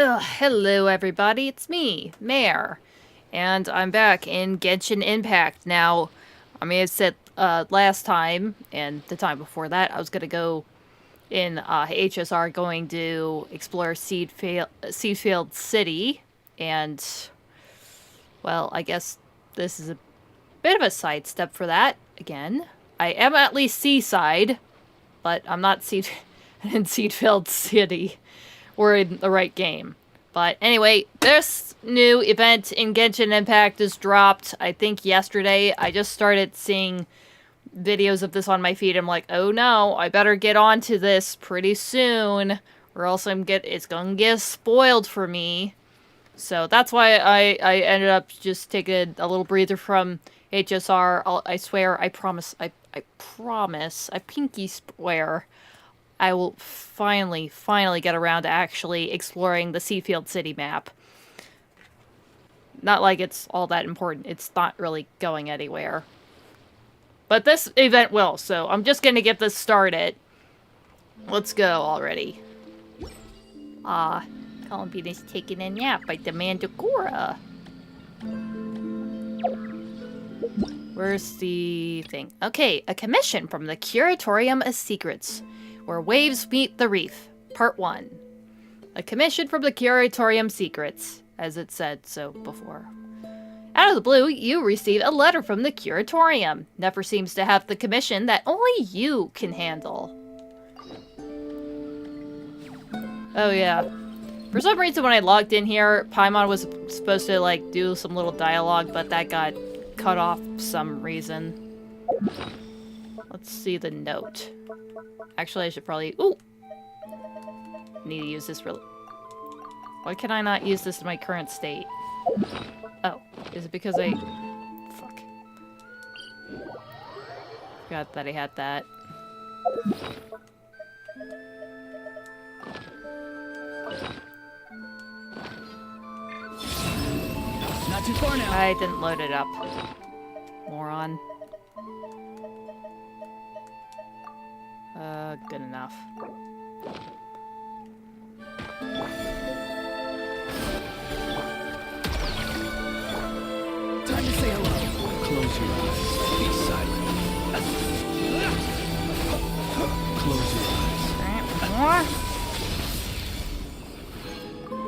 Hello everybody, it's me, Mare, and I'm back in Genshin Impact. Now, I mean, I said last time, and the time before that, I was gonna go in HSR, going to explore Seedfield City, and, well, I guess this is a bit of a sidestep for that, again. I am at least Seaside, but I'm not in Seedfield City. We're in the right game. But anyway, this new event in Genshin Impact is dropped, I think, yesterday. I just started seeing videos of this on my feed. I'm like, oh no, I better get onto this pretty soon, or else it's gonna get spoiled for me. So that's why I ended up just taking a little breather from HSR. I swear, I promise, I pinky swear, I will finally get around to actually exploring the Seafield City map. Not like it's all that important. It's not really going anywhere. But this event will, so I'm just gonna get this started. Let's go already. Columbine is taking a nap. I demand Agora. Where's the thing? Okay, a commission from the Curatorium of Secrets. Where Waves Meet the Reef, Part 1. A commission from the Curatorium Secrets, as it said so before. Out of the blue, you receive a letter from the Curatorium. Nefer seems to have the commission that only you can handle. Oh yeah. For some reason when I logged in here, Paimon was supposed to like do some little dialogue, but that got cut off for some reason. Let's see the note. Actually, I should probably... Ooh! Need to use this really... Why can I not use this in my current state? Oh. Is it because I... Fuck. Forgot that I had that. Not too far now. I didn't load it up. Moron. Good enough. Time to say hello. Close your eyes. Be silent. Close your eyes.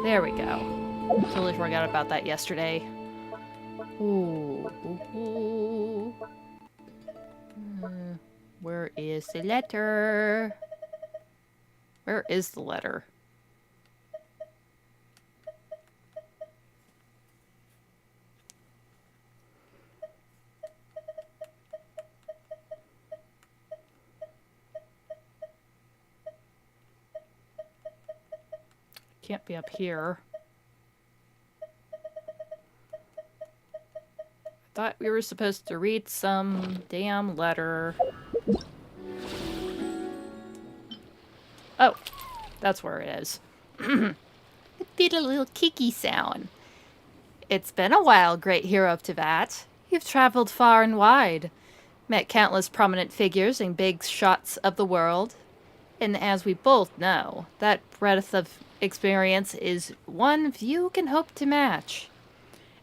There we go. Totally forgot about that yesterday. Ooh. Where is the letter? Where is the letter? Can't be up here. I thought we were supposed to read some damn letter. Oh, that's where it is. It did a little kiki sound. It's been a while, great hero of Teyvat. You've traveled far and wide, met countless prominent figures and big shots of the world. And as we both know, that breadth of experience is one few can hope to match.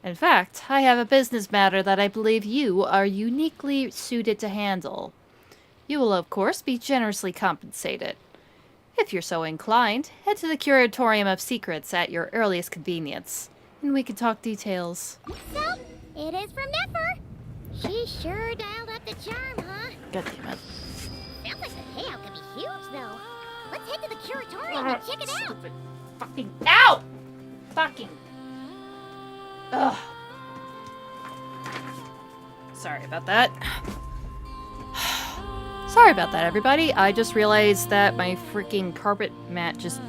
In fact, I have a business matter that I believe you are uniquely suited to handle. You will, of course, be generously compensated. If you're so inclined, head to the Curatorium of Secrets at your earliest convenience, and we can talk details. So, it is from Nefer. She sure dialed up the charm, huh? God damn it. Sounds like the payout could be huge, though. Let's head to the Curatorium and check it out. Stupid fucking... Ow! Fucking... Ugh. Sorry about that. Sorry about that, everybody. I just realized that my freaking carpet mat just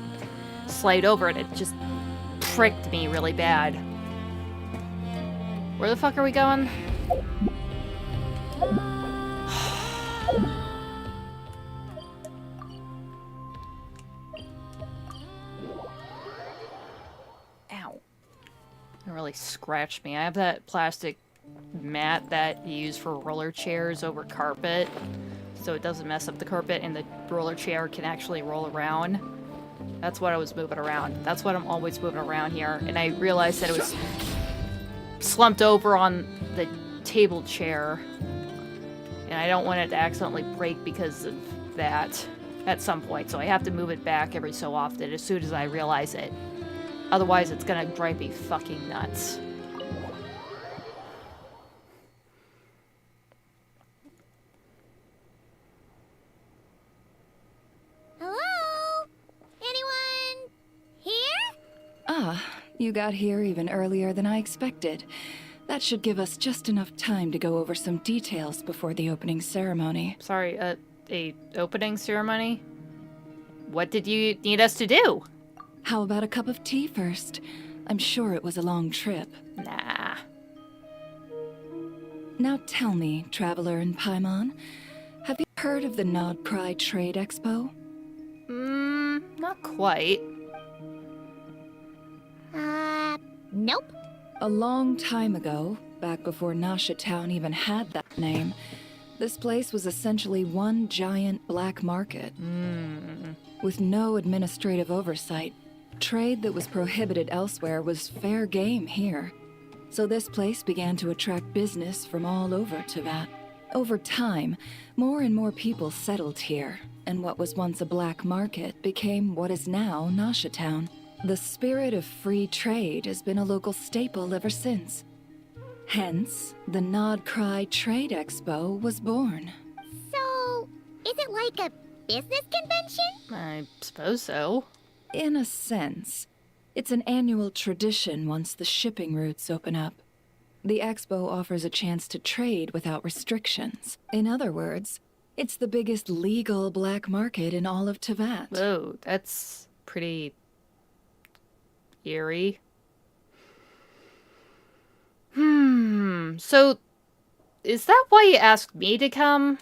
slid over and it just pricked me really bad. Where the fuck are we going? Ow. It really scratched me. I have that plastic mat that you use for roller chairs over carpet, so it doesn't mess up the carpet and the roller chair can actually roll around. That's what I was moving around. That's what I'm always moving around here. And I realized that it was slumped over on the table chair. And I don't want it to accidentally break because of that at some point. So I have to move it back every so often as soon as I realize it. Otherwise, it's gonna drive me fucking nuts. Hello? Anyone here? Ah, you got here even earlier than I expected. That should give us just enough time to go over some details before the opening ceremony. Sorry, a opening ceremony? What did you need us to do? How about a cup of tea first? I'm sure it was a long trip. Nah. Now tell me, Traveler and Paimon, have you heard of the Nod-Krai Trade Expo? Not quite. Nope. A long time ago, back before Nasha Town even had that name, this place was essentially one giant black market. With no administrative oversight, trade that was prohibited elsewhere was fair game here. So this place began to attract business from all over Thwack. Over time, more and more people settled here, and what was once a black market became what is now Nasha Town. The spirit of free trade has been a local staple ever since. Hence, the Nod-Krai Trade Expo was born. So, is it like a business convention? I suppose so. In a sense, it's an annual tradition once the shipping routes open up. The Expo offers a chance to trade without restrictions. In other words, it's the biggest legal black market in all of Thwack. Whoa, that's pretty eerie. So, is that why you asked me to come?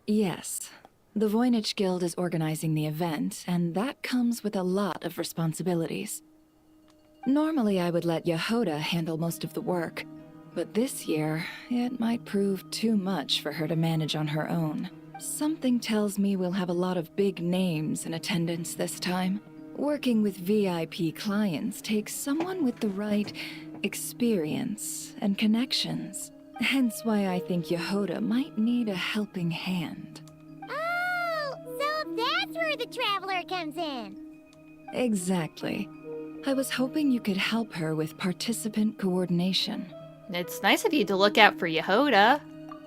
Yes. The Voynich Guild is organizing the event, and that comes with a lot of responsibilities. Normally I would let Jahoda handle most of the work, but this year, it might prove too much for her to manage on her own. Something tells me we'll have a lot of big names in attendance this time. Working with VIP clients takes someone with the right experience and connections. Hence why I think Jahoda might need a helping hand. Oh, so that's where the Traveler comes in. Exactly. I was hoping you could help her with participant coordination. It's nice of you to look out for Jahoda.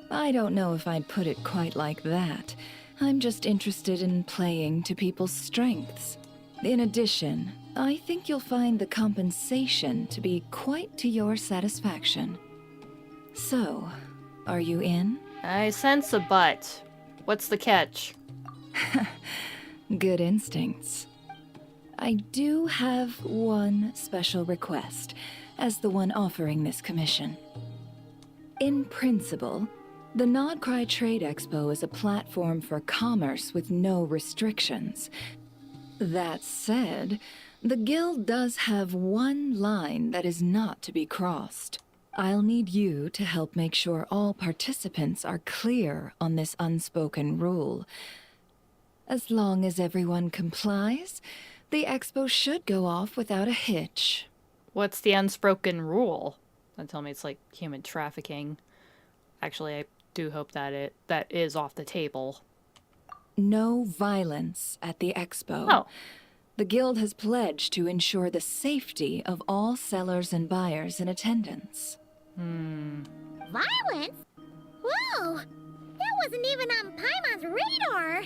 I don't know if I'd put it quite like that. I'm just interested in playing to people's strengths. In addition, I think you'll find the compensation to be quite to your satisfaction. So, are you in? I sense a butt. What's the catch? Good instincts. I do have one special request, as the one offering this commission. In principle, the Nod-Krai Trade Expo is a platform for commerce with no restrictions. That said, the guild does have one line that is not to be crossed. I'll need you to help make sure all participants are clear on this unspoken rule. As long as everyone complies, the expo should go off without a hitch. What's the unspoken rule? Don't tell me it's like human trafficking. Actually, I do hope that that is off the table. No violence at the expo. Oh. The guild has pledged to ensure the safety of all sellers and buyers in attendance. Violence? Whoa! That wasn't even on Paimon's radar!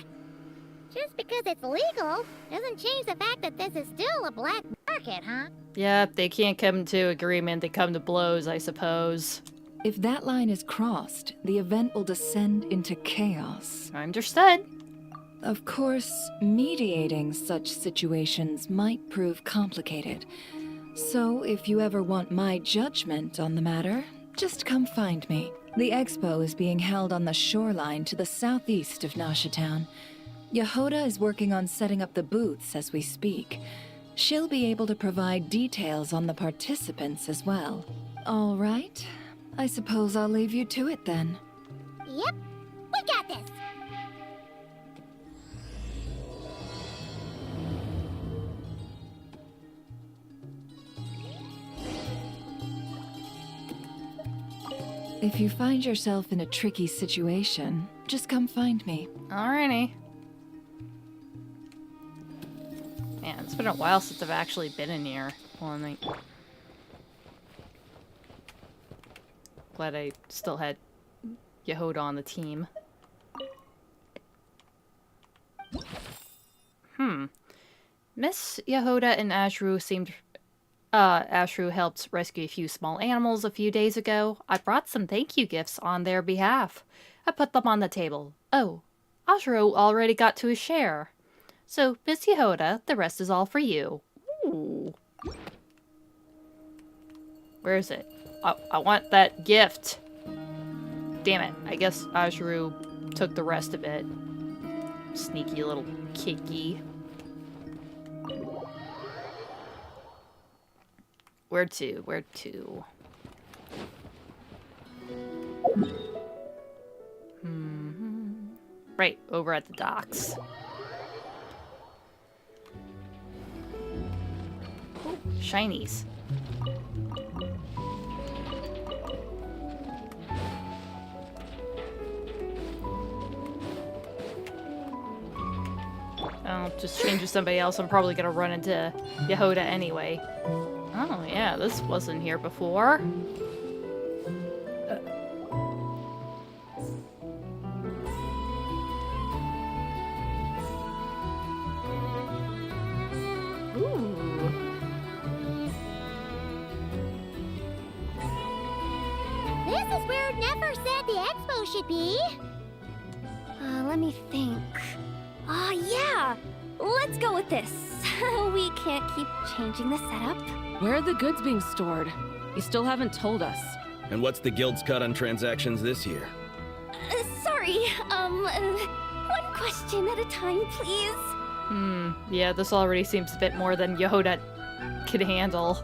Just because it's legal doesn't change the fact that this is still a black market, huh? Yeah, they can't come to agreement, they come to blows, I suppose. If that line is crossed, the event will descend into chaos. Understood. Of course, mediating such situations might prove complicated. So if you ever want my judgment on the matter, just come find me. The expo is being held on the shoreline to the southeast of Nasha Town. Jahoda is working on setting up the booths as we speak. She'll be able to provide details on the participants as well. All right, I suppose I'll leave you to it then. Yep, we got this! If you find yourself in a tricky situation, just come find me. Alrighty. Man, it's been a while since I've actually been in here. Well, glad I still had Jahoda on the team. Miss Jahoda and Ashru helped rescue a few small animals a few days ago. I brought some thank you gifts on their behalf. I put them on the table. Oh, Ashru already got to his share. So, Miss Jahoda, the rest is all for you. Ooh. Where is it? I want that gift. Damn it. I guess Ashru took the rest of it. Sneaky little kiki. Where to? Where to? Right, over at the docks. Ooh, shinies. I'll just change to somebody else. I'm probably gonna run into Jahoda anyway. Oh yeah, this wasn't here before. This is where Nefer said the Expo should be. Let me think. Yeah! Let's go with this. We can't keep changing the setup. Where are the goods being stored? You still haven't told us. And what's the guild's cut on transactions this year? Sorry, one question at a time, please. Yeah, this already seems a bit more than Jahoda could handle.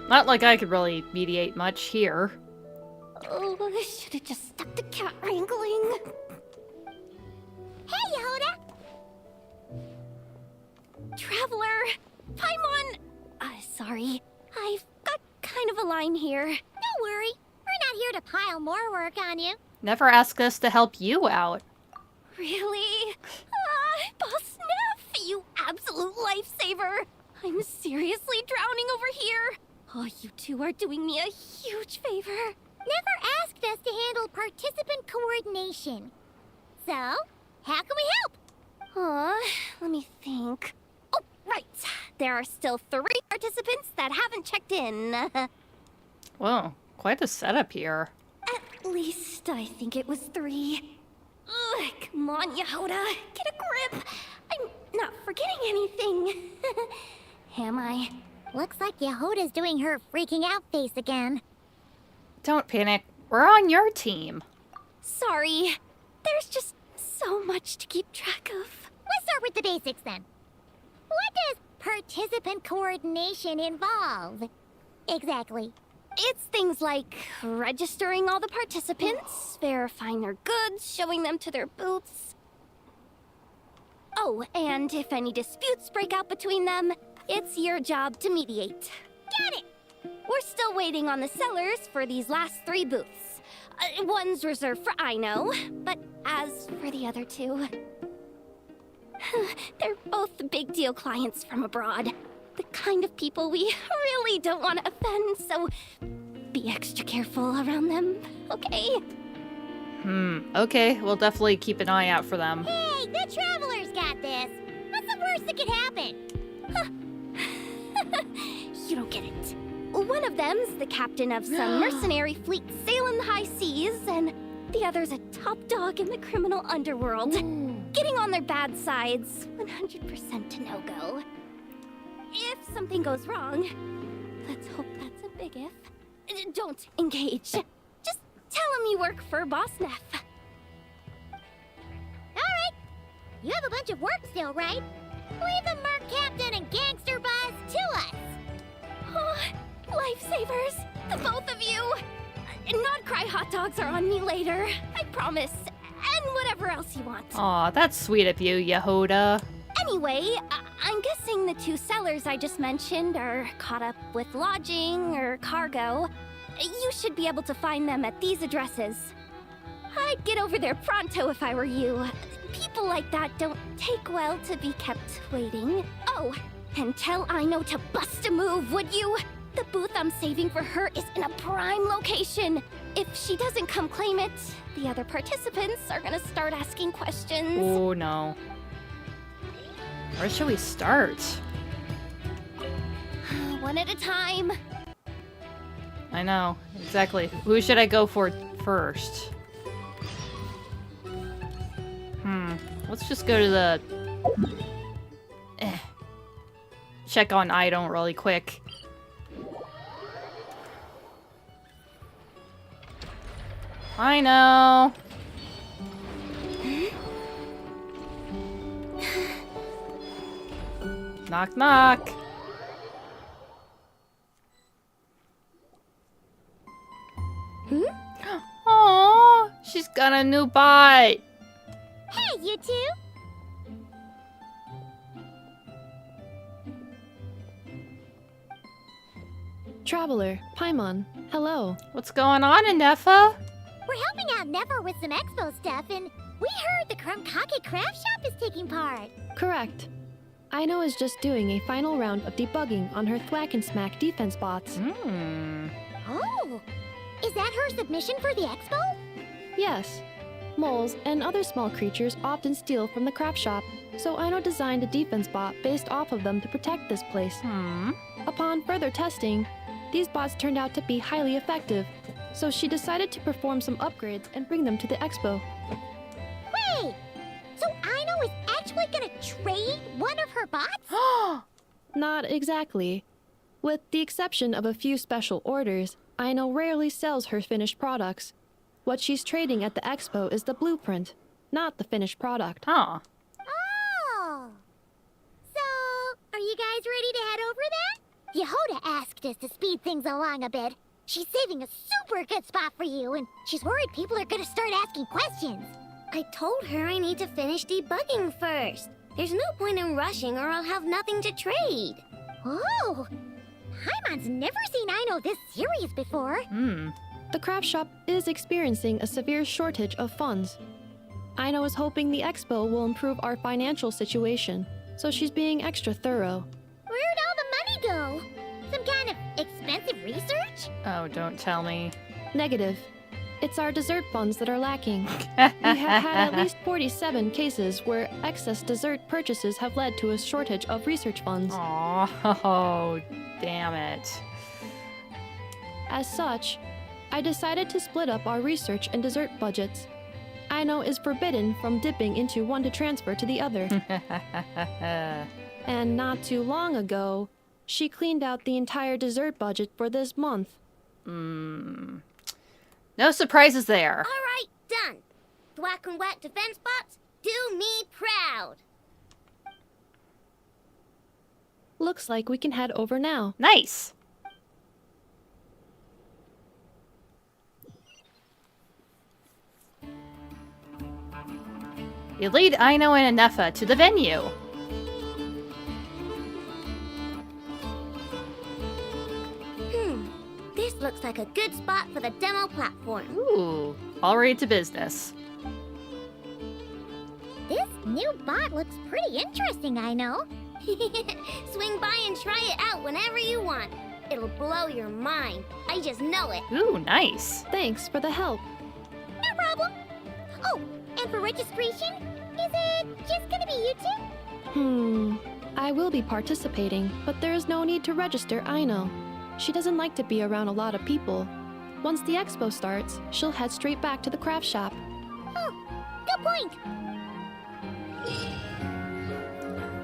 Not like I could really mediate much here. Oh, I should have just stuck to cat wrangling. Hey, Jahoda! Traveler! Paimon! Sorry. I've got kind of a line here. Don't worry. We're not here to pile more work on you. Never asked us to help you out. Really? Boss Neff, you absolute lifesaver! I'm seriously drowning over here. Oh, you two are doing me a huge favor. Nefer asked us to handle participant coordination. So, how can we help? Let me think. Oh, right. There are still 3 participants that haven't checked in. Whoa, quite a setup here. At least I think it was 3. Ugh, come on, Jahoda. Get a grip. I'm not forgetting anything. Am I? Looks like Jahoda's doing her freaking out face again. Don't panic. We're on your team. Sorry. There's just so much to keep track of. Let's start with the basics then. What does participant coordination involve? Exactly. It's things like registering all the participants, verifying their goods, showing them to their booths. Oh, and if any disputes break out between them, it's your job to mediate. Got it! We're still waiting on the sellers for these last 3 booths. One's reserved for Aino, but as for the other 2... they're both big deal clients from abroad. The kind of people we really don't want to offend, so be extra careful around them, okay? Okay, we'll definitely keep an eye out for them. Hey, the Traveler's got this. What's the worst that could happen? You don't get it. One of them's the captain of some mercenary fleet sailing the high seas, and the other's a top dog in the criminal underworld. Getting on their bad sides, 100% to no-go. If something goes wrong, let's hope that's a big if, don't engage. Just tell him you work for Boss Neff. Alright. You have a bunch of work still, right? Leave the merc captain and gangster boss to us. Oh, lifesavers, the both of you. Nod-Krai hot dogs are on me later, I promise. And whatever else you want. Aw, that's sweet of you, Jahoda. Anyway, I'm guessing the two sellers I just mentioned are caught up with lodging or cargo. You should be able to find them at these addresses. I'd get over there pronto if I were you. People like that don't take well to be kept waiting. Oh, and tell Aino to bust a move, would you? The booth I'm saving for her is in a prime location. If she doesn't come claim it, the other participants are gonna start asking questions. Oh no. Where should we start? One at a time. I know, exactly. Who should I go for first? Let's just go to the... check on Aino really quick. Aino! Knock, knock. Aww, she's got a new bot. Hey, you two! Traveler, Paimon, hello. What's going on, Ineffa? We're helping out Nefer with some Expo stuff, and we heard the Krumkake craft shop is taking part. Correct. Aino is just doing a final round of debugging on her Thwack and Smack defense bots. Oh! Is that her submission for the Expo? Yes. Moles and other small creatures often steal from the craft shop, so Aino designed a defense bot based off of them to protect this place. Upon further testing, these bots turned out to be highly effective, so she decided to perform some upgrades and bring them to the Expo. Wait! So Aino is actually gonna trade one of her bots? Not exactly. With the exception of a few special orders, Aino rarely sells her finished products. What she's trading at the Expo is the blueprint, not the finished product. Huh. Oh! So, are you guys ready to head over then? Jahoda asked us to speed things along a bit. She's saving a super good spot for you, and she's worried people are gonna start asking questions. I told her I need to finish debugging first. There's no point in rushing or I'll have nothing to trade. Oh! Paimon's never seen Aino this serious before. The craft shop is experiencing a severe shortage of funds. Aino is hoping the Expo will improve our financial situation, so she's being extra thorough. Where'd all the money go? Some kind of expensive research? Oh, don't tell me. Negative. It's our dessert funds that are lacking. We have had at least 47 cases where excess dessert purchases have led to a shortage of research funds. Oh, damn it. As such, I decided to split up our research and dessert budgets. Aino is forbidden from dipping into one to transfer to the other. And not too long ago, she cleaned out the entire dessert budget for this month. No surprises there. All right, done. Thwack and Whack defense bots, do me proud. Looks like we can head over now. Nice. You lead Aino and Ineffa to the venue. This looks like a good spot for the demo platform. Ooh, already to business. This new bot looks pretty interesting, Aino. Swing by and try it out whenever you want. It'll blow your mind. I just know it. Ooh, nice. Thanks for the help. No problem. Oh, and for registration, is it just gonna be you two? I will be participating, but there is no need to register, Aino. She doesn't like to be around a lot of people. Once the expo starts, she'll head straight back to the craft shop. Oh, good point.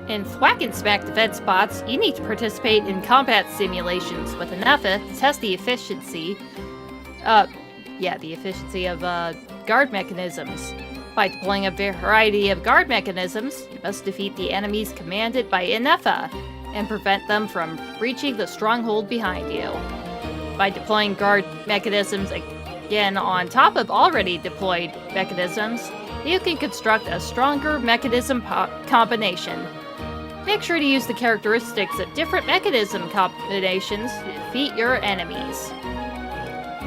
In Thwack and Smack defense bots, you need to participate in combat simulations with Ineffa to test the efficiency of guard mechanisms. By deploying a variety of guard mechanisms, you must defeat the enemies commanded by Ineffa and prevent them from reaching the stronghold behind you. By deploying guard mechanisms again on top of already deployed mechanisms, you can construct a stronger mechanism combination. Make sure to use the characteristics of different mechanism combinations to defeat your enemies.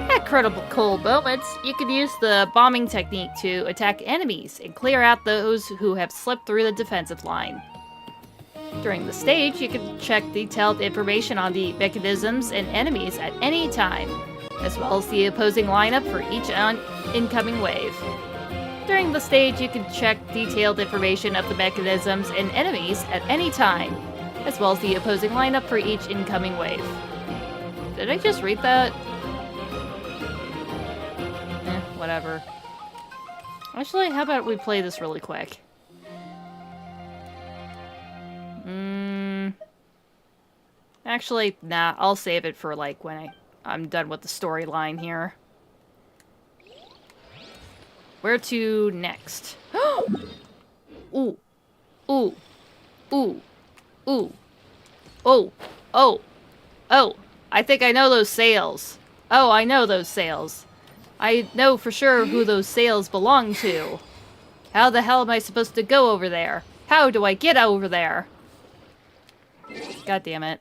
At critical moments, you can use the bombing technique to attack enemies and clear out those who have slipped through the defensive line. During the stage, you can check detailed information on the mechanisms and enemies at any time, as well as the opposing lineup for each incoming wave. During the stage, you can check detailed information of the mechanisms and enemies at any time, as well as the opposing lineup for each incoming wave. Did I just read that? Whatever. Actually, how about we play this really quick? Actually, nah, I'll save it for, like, when I'm done with the storyline here. Where to next? Ooh. Ooh. Ooh. Ooh. Oh. Oh. Oh. I think I know those sails. Oh, I know those sails. I know for sure who those sails belong to. How the hell am I supposed to go over there? How do I get over there? God damn it.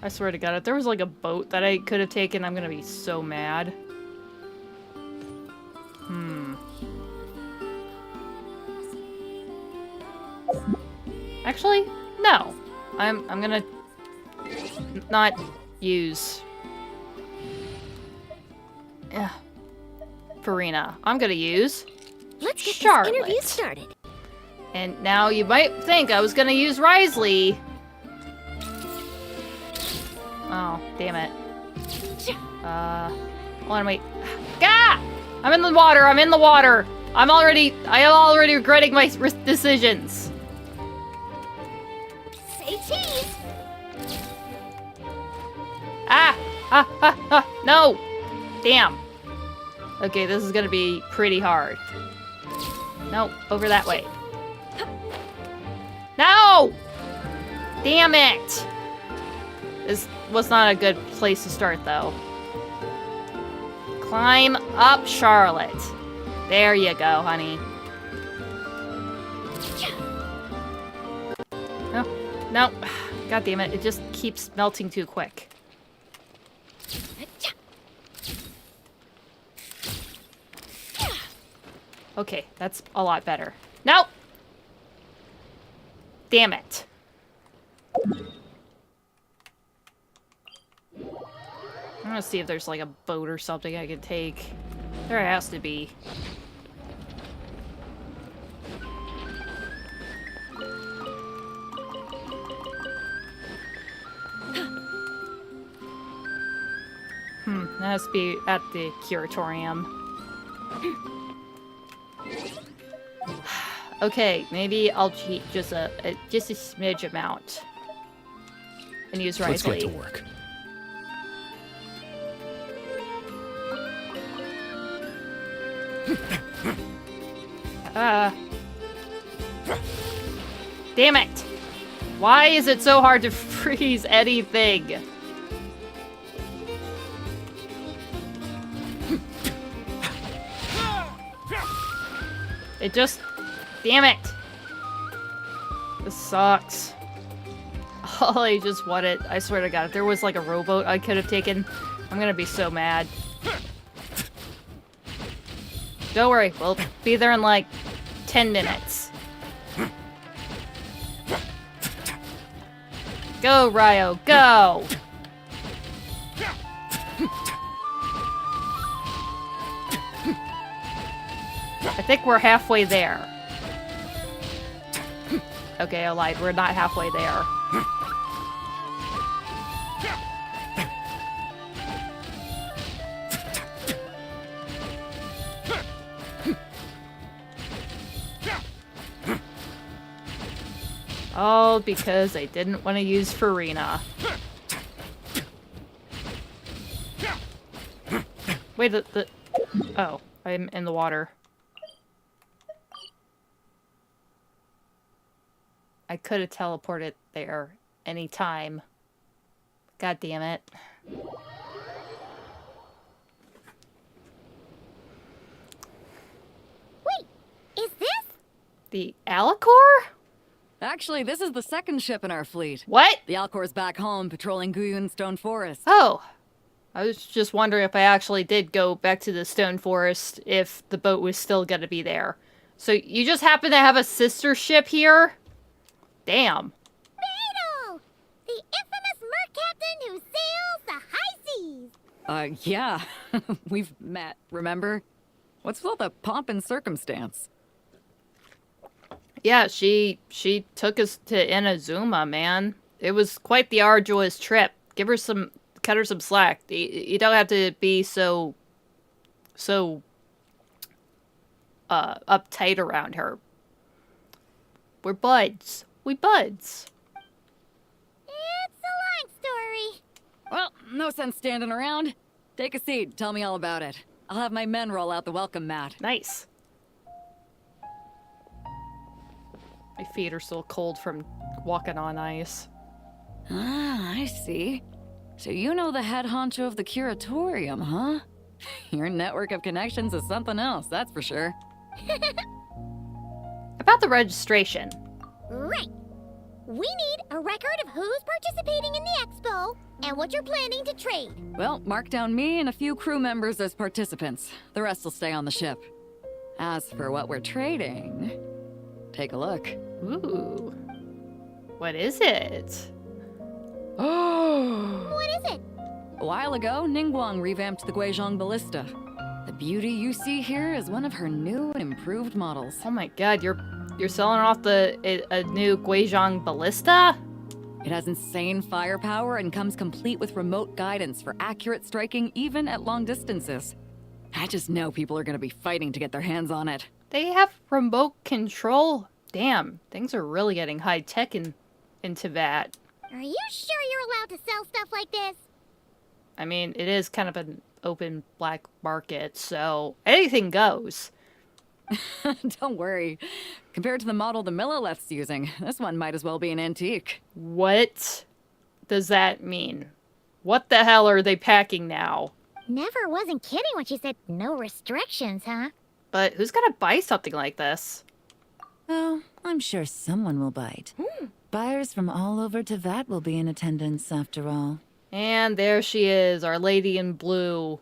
I swear to God, if there was like a boat that I could have taken, I'm gonna be so mad. Actually, no. I'm gonna not use Farina. I'm gonna use Let's get Charlotte. this interview started. And now you might think I was gonna use Risley. Oh, damn it. Hold on, wait. Gah! I'm in the water, I'm in the water! I am already regretting my decisions. Say cheese. No! Damn. Okay, this is gonna be pretty hard. No, over that way. No! Damn it! This was not a good place to start, though. Climb up, Charlotte. There you go, honey. No, no. God damn it, it just keeps melting too quick. Okay, that's a lot better. Nope! Damn it. I'm gonna see if there's like a boat or something I can take. There has to be. That has to be at the Curatorium. Okay, maybe I'll cheat just a smidge amount. And use Risley. Let's get to work. Damn it! Why is it so hard to freeze anything? It just... Damn it! This sucks. Oh, I just want it. I swear to God, if there was like a rowboat I could have taken, I'm gonna be so mad. Don't worry, we'll be there in like 10 minutes. Go, Ryo, go! I think we're halfway there. Okay, I lied. We're not halfway there. All because I didn't want to use Farina. Wait, oh, I'm in the water. I could have teleported there anytime. God damn it. Wait, is this? Did you say? The Alacor? Actually, this is the second ship in our fleet. What? The Alcor's back home patrolling Guyun Stone Forest. Oh. I was just wondering if I actually did go back to the Stone Forest, if the boat was still gonna be there. So you just happen to have a sister ship here? Damn. Beidou! The infamous merc captain who sails the high seas! Yeah. We've met, remember? What's with all the pomp and circumstance? Yeah, she took us to Inazuma, man. It was quite the arduous trip. Cut her some slack. You don't have to be so uptight around her. We're buds. We buds. It's a long story. Well, no sense standing around. Take a seat, tell me all about it. I'll have my men roll out the welcome mat. Nice. My feet are still cold from walking on ice. Ah, I see. So you know the head honcho of the Curatorium, huh? Your network of connections is something else, that's for sure. About the registration. Right. We need a record of who's participating in the expo and what you're planning to trade. Well, mark down me and a few crew members as participants. The rest will stay on the ship. As for what we're trading, take a look. Ooh. What is it? Oh! What is it? A while ago, Ningguang revamped the Guizhong Ballista. The beauty you see here is one of her new and improved models. Oh my god, you're selling off a new Guizhong Ballista? It has insane firepower and comes complete with remote guidance for accurate striking even at long distances. I just know people are gonna be fighting to get their hands on it. They have remote control? Damn, things are really getting high tech into that. Are you sure you're allowed to sell stuff like this? I mean, it is kind of an open black market, so anything goes. Don't worry. Compared to the model the Millileth's using, this one might as well be an antique. What does that mean? What the hell are they packing now? Never wasn't kidding when she said no restrictions, huh? But who's gonna buy something like this? Oh, I'm sure someone will bite. Buyers from all over Thwack will be in attendance after all. And there she is, our lady in blue,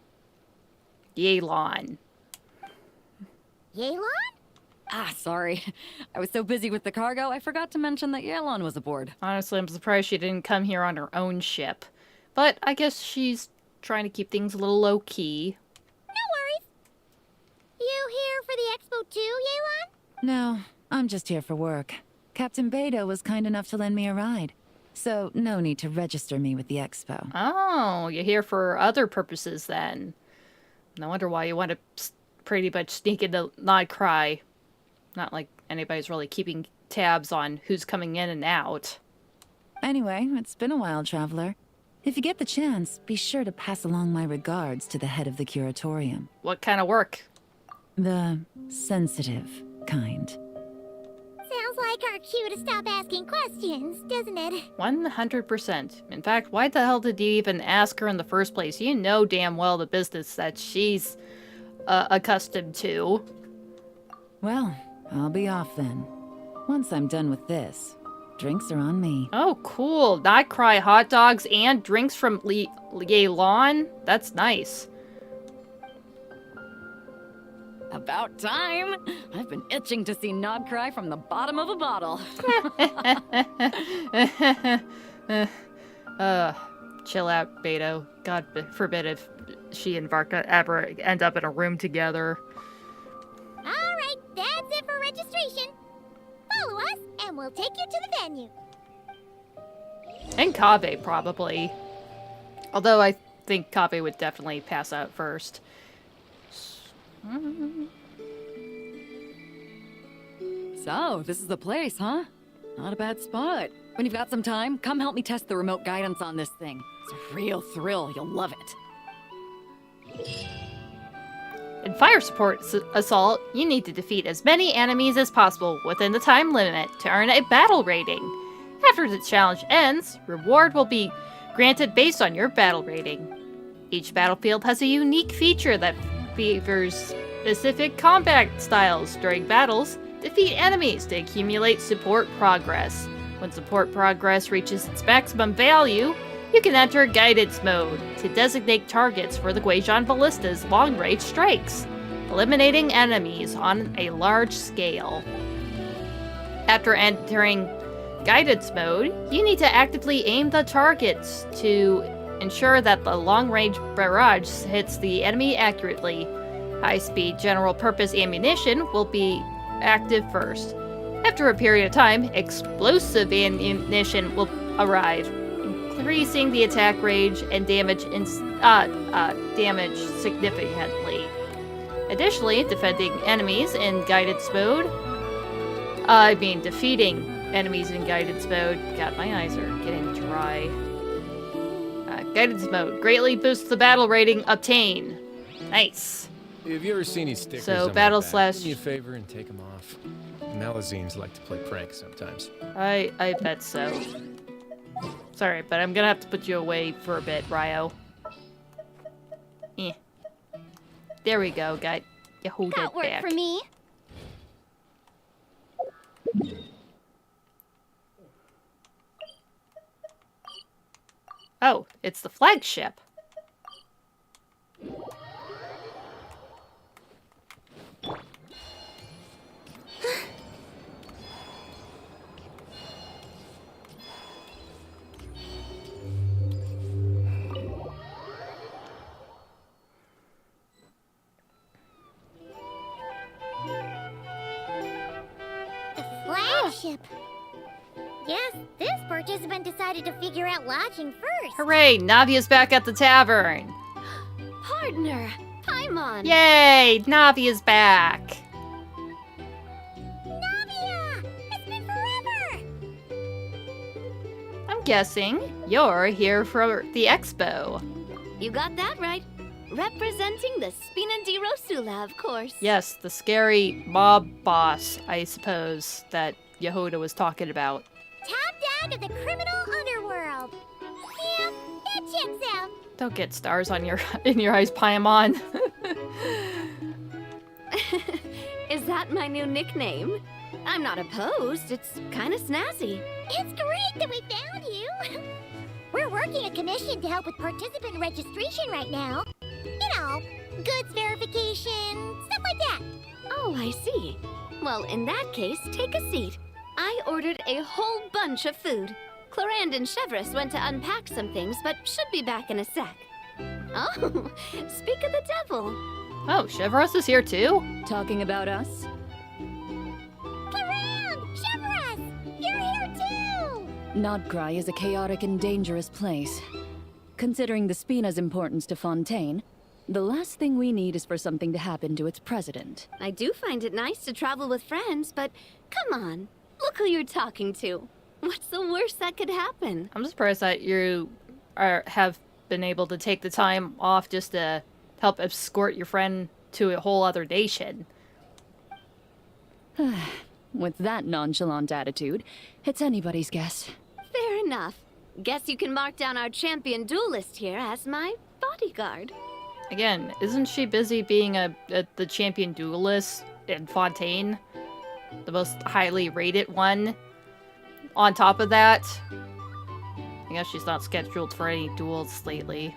Yelan. Yelan? Ah, sorry. I was so busy with the cargo, I forgot to mention that Yelon was aboard. Honestly, I'm surprised she didn't come here on her own ship. But I guess she's trying to keep things a little low-key. No worries. You here for the expo too, Yelan? No, I'm just here for work. Captain Beidou was kind enough to lend me a ride. So no need to register me with the expo. Oh, you're here for other purposes then. No wonder why you want to pretty much sneak into Nod-Krai. Not like anybody's really keeping tabs on who's coming in and out. Anyway, it's been a while, Traveler. If you get the chance, be sure to pass along my regards to the head of the Curatorium. What kind of work? The sensitive kind. Sounds like our cue to stop asking questions, doesn't it? 100%. In fact, why the hell did you even ask her in the first place? You know damn well the business that she's accustomed to. Well, I'll be off then. Once I'm done with this, drinks are on me. Oh, cool. Nod-Krai hot dogs and drinks from Yelan? That's nice. About time! I've been itching to see Nod-Krai from the bottom of a bottle. Chill out, Beidou. God forbid if she and Varka ever end up in a room together. Alright, that's it for registration. Follow us, and we'll take you to the venue. And Kaveh, probably. Although I think Kaveh would definitely pass out first. So, this is the place, huh? Not a bad spot. When you've got some time, come help me test the remote guidance on this thing. It's a real thrill, you'll love it. In Fire Support Assault, you need to defeat as many enemies as possible within the time limit to earn a battle rating. After the challenge ends, reward will be granted based on your battle rating. Each battlefield has a unique feature that favors specific combat styles. During battles, defeat enemies to accumulate support progress. When support progress reaches its maximum value, you can enter guidance mode to designate targets for the Guizhon Ballista's long-range strikes, eliminating enemies on a large scale. After entering guidance mode, you need to actively aim the targets to ensure that the long-range barrage hits the enemy accurately. High-speed general-purpose ammunition will be active first. After a period of time, explosive ammunition will arrive, increasing the attack range and damage significantly. Additionally, defeating enemies in guidance mode. Defeating enemies in guidance mode. God, my eyes are getting dry. Guidance mode greatly boosts the battle rating obtained. Nice. Have you ever seen these stickers? So, on my battle back? slash- Do me a favor and take them off. Malazines like to play pranks sometimes. I bet so. Sorry, but I'm gonna have to put you away for a bit, Ryo. There we go, got Jahoda Got work back. for me. Oh, it's the flagship. The flagship. Yes, this participant decided to figure out lodging first. Hooray, Navia's back at the tavern. Partner, Paimon. Yay, Navia's back. Navia! It's been forever! I'm guessing you're here for the Expo. You got that right. Representing the Spina di Rosula, of course. Yes, the scary mob boss, I suppose, that Jahoda was talking about. Top dog of the criminal underworld. Yeah, that checks out. Don't get stars on your in your eyes, Paimon. Is that my new nickname? I'm not opposed. It's kind of snazzy. It's great that we found you. We're working a commission to help with participant registration right now. You know, goods verification, stuff like that. Oh, I see. Well, in that case, take a seat. I ordered a whole bunch of food. Clorinde and Chevreuse went to unpack some things, but should be back in a sec. Oh, speak of the devil. Oh, Chevreuse is here too? Talking about us? Clorinde! Chevreuse! You're here too! Nod-Krai is a chaotic and dangerous place. Considering the Spina's importance to Fontaine, the last thing we need is for something to happen to its president. I do find it nice to travel with friends, but come on. Look who you're talking to. What's the worst that could happen? I'm surprised that you have been able to take the time off just to help escort your friend to a whole other nation. With that nonchalant attitude, it's anybody's guess. Fair enough. Guess you can mark down our champion duelist here as my bodyguard. Again, isn't she busy being the champion duelist in Fontaine? The most highly rated one? On top of that, I guess she's not scheduled for any duels lately.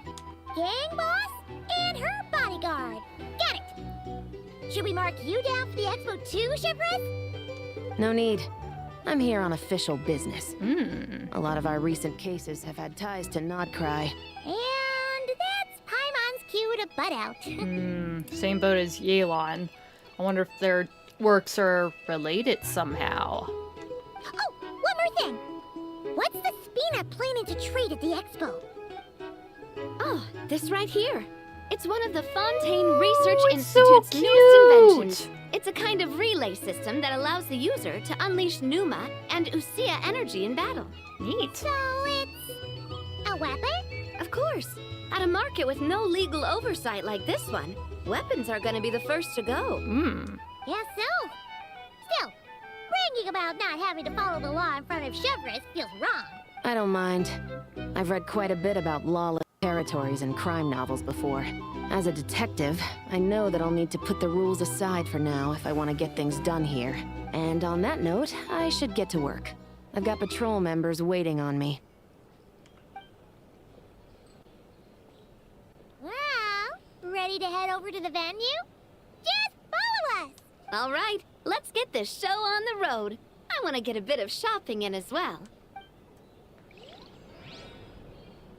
Gang boss and her bodyguard. Got it. Should we mark you down for the Expo too, Chevreuse? No need. I'm here on official business. Hmm. A lot of our recent cases have had ties to Nod-Krai. And that's Paimon's cue to butt out. Same boat as Yelan. I wonder if their works are related somehow. Oh, one more thing. What's the Spina planning to trade at the Expo? Oh, this right here. It's one of the Fontaine Research it's so Institute's newest inventions. cute. It's a kind of relay system that allows the user to unleash Pneuma and Usia energy in battle. Neat. So it's a weapon? Of course. At a market with no legal oversight like this one, weapons are going to be the first to go. Yes, so. Still, bragging about not having to follow the law in front of Chevreuse feels wrong. I don't mind. I've read quite a bit about lawless territories and crime novels before. As a detective, I know that I'll need to put the rules aside for now if I want to get things done here. And on that note, I should get to work. I've got patrol members waiting on me. Well, ready to head over to the venue? Just follow us! All right, let's get this show on the road. I want to get a bit of shopping in as well.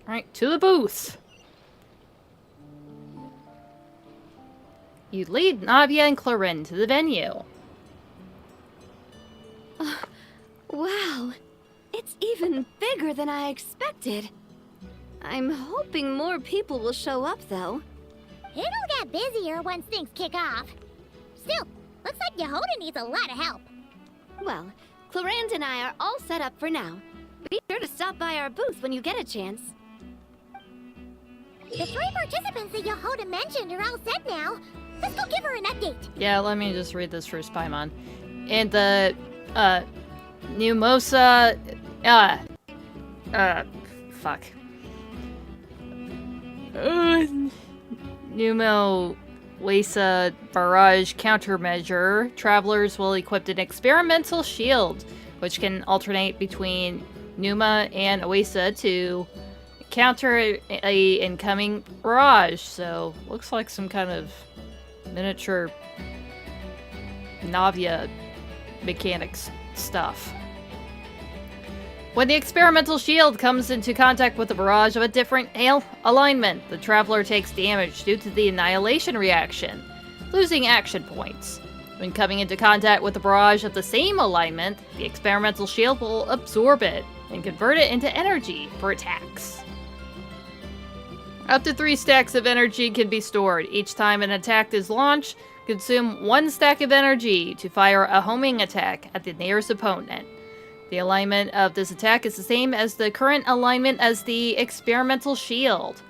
Alright, to the booth. You lead Navia and Clorinde to the venue. Wow, it's even bigger than I expected. I'm hoping more people will show up, though. It'll get busier once things kick off. Still, looks like Jahoda needs a lot of help. Well, Clorinde and I are all set up for now. Be sure to stop by our booth when you get a chance. The 3 participants that Jahoda mentioned are all set now. Let's go give her an update. Yeah, let me just read this first, Paimon. And the, Pneumousia, fuck. Pneumousia Barrage Countermeasure. Travelers will equip an experimental shield, which can alternate between Pneuma and Oasa to counter a incoming barrage. So, looks like some kind of miniature Navia mechanics stuff. When the experimental shield comes into contact with a barrage of a different alignment, the Traveler takes damage due to the annihilation reaction, losing action points. When coming into contact with a barrage of the same alignment, the experimental shield will absorb it and convert it into energy for attacks. Up to 3 stacks of energy can be stored. Each time an attack is launched, consume 1 stack of energy to fire a homing attack at the nearest opponent. The alignment of this attack is the same as the current alignment as the experimental shield.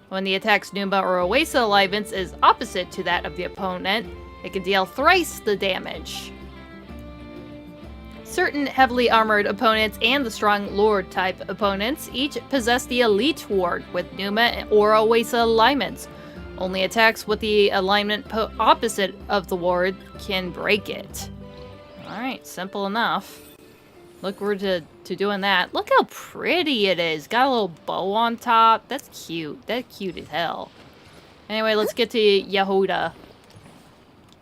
When the attack's Pneuma or Oasa alignment is opposite to that of the opponent, it can deal thrice the damage. Certain heavily armored opponents and the strong Lord-type opponents each possess the Elite Ward with Pneuma or Oasa alignments. Only attacks with the alignment opposite of the ward can break it. Alright, simple enough. Look forward to doing that. Look how pretty it is. Got a little bow on top. That's cute. That's cute as hell. Anyway, let's get to Jahoda.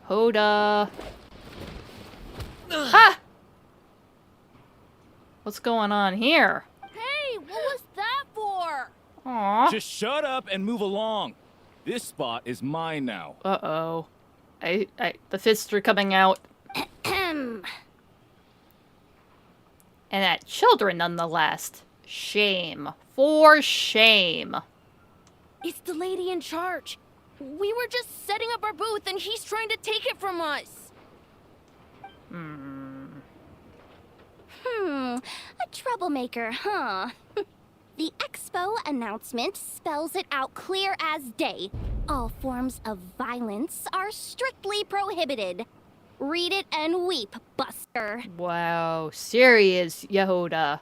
Hoda. Ha! What's going on here? Hey, what was that for? Aww. Just shut up and move along. This spot is mine now. Uh-oh. The fists are coming out. Ahem. And at children, nonetheless. Shame. For shame. It's the lady in charge. We were just setting up our booth and he's trying to take it from us. A troublemaker, huh? The Expo announcement spells it out clear as day. All forms of violence are strictly prohibited. Read it and weep, Buster. Wow. Serious, Jahoda.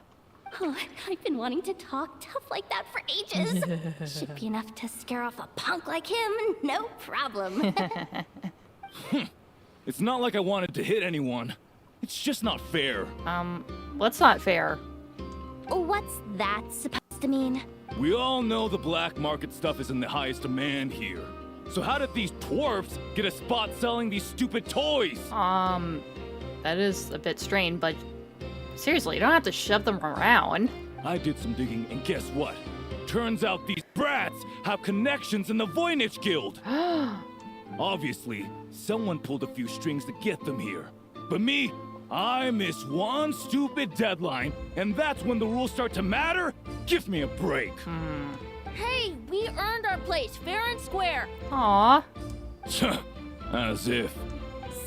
Oh, I've been wanting to talk tough like that for ages. Should be enough to scare off a punk like him, no problem. It's not like I wanted to hit anyone. It's just not fair. What's not fair? What's that supposed to mean? We all know the black market stuff is in the highest demand here. So how did these dwarfs get a spot selling these stupid toys? That is a bit strange, but seriously, you don't have to shove them around. I did some digging, and guess what? Turns out these brats have connections in the Voynich Guild. Obviously, someone pulled a few strings to get them here. But me, I miss one stupid deadline, and that's when the rules start to matter? Give me a break. Hey, we earned our place fair and square. Aww. As if.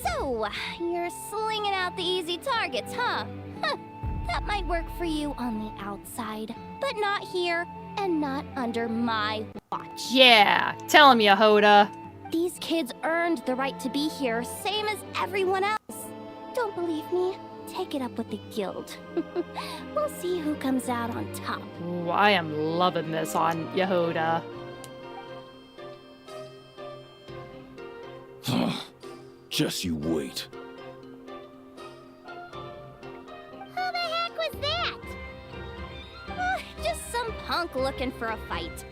So, you're slinging out the easy targets, huh? That might work for you on the outside, but not here and not under my watch. Yeah, tell him, Jahoda. These kids earned the right to be here, same as everyone else. Don't believe me? take it up with the guild. We'll see who comes out on top. Ooh, I am loving this on Jahoda. Just you wait. Who the heck was that? Just some punk looking for a fight.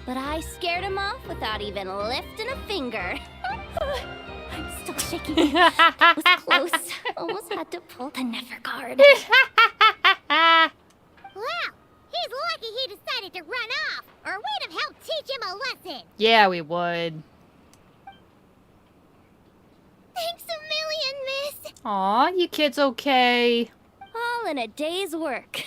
But I scared him off without even lifting a finger. I'm still shaking. That was close. Almost had to pull the Nefer card. Well, he's lucky he decided to run off, or we'd have helped teach him a lesson. Yeah, we would. Thanks a million, miss. Aw, you kids okay? All in a day's work.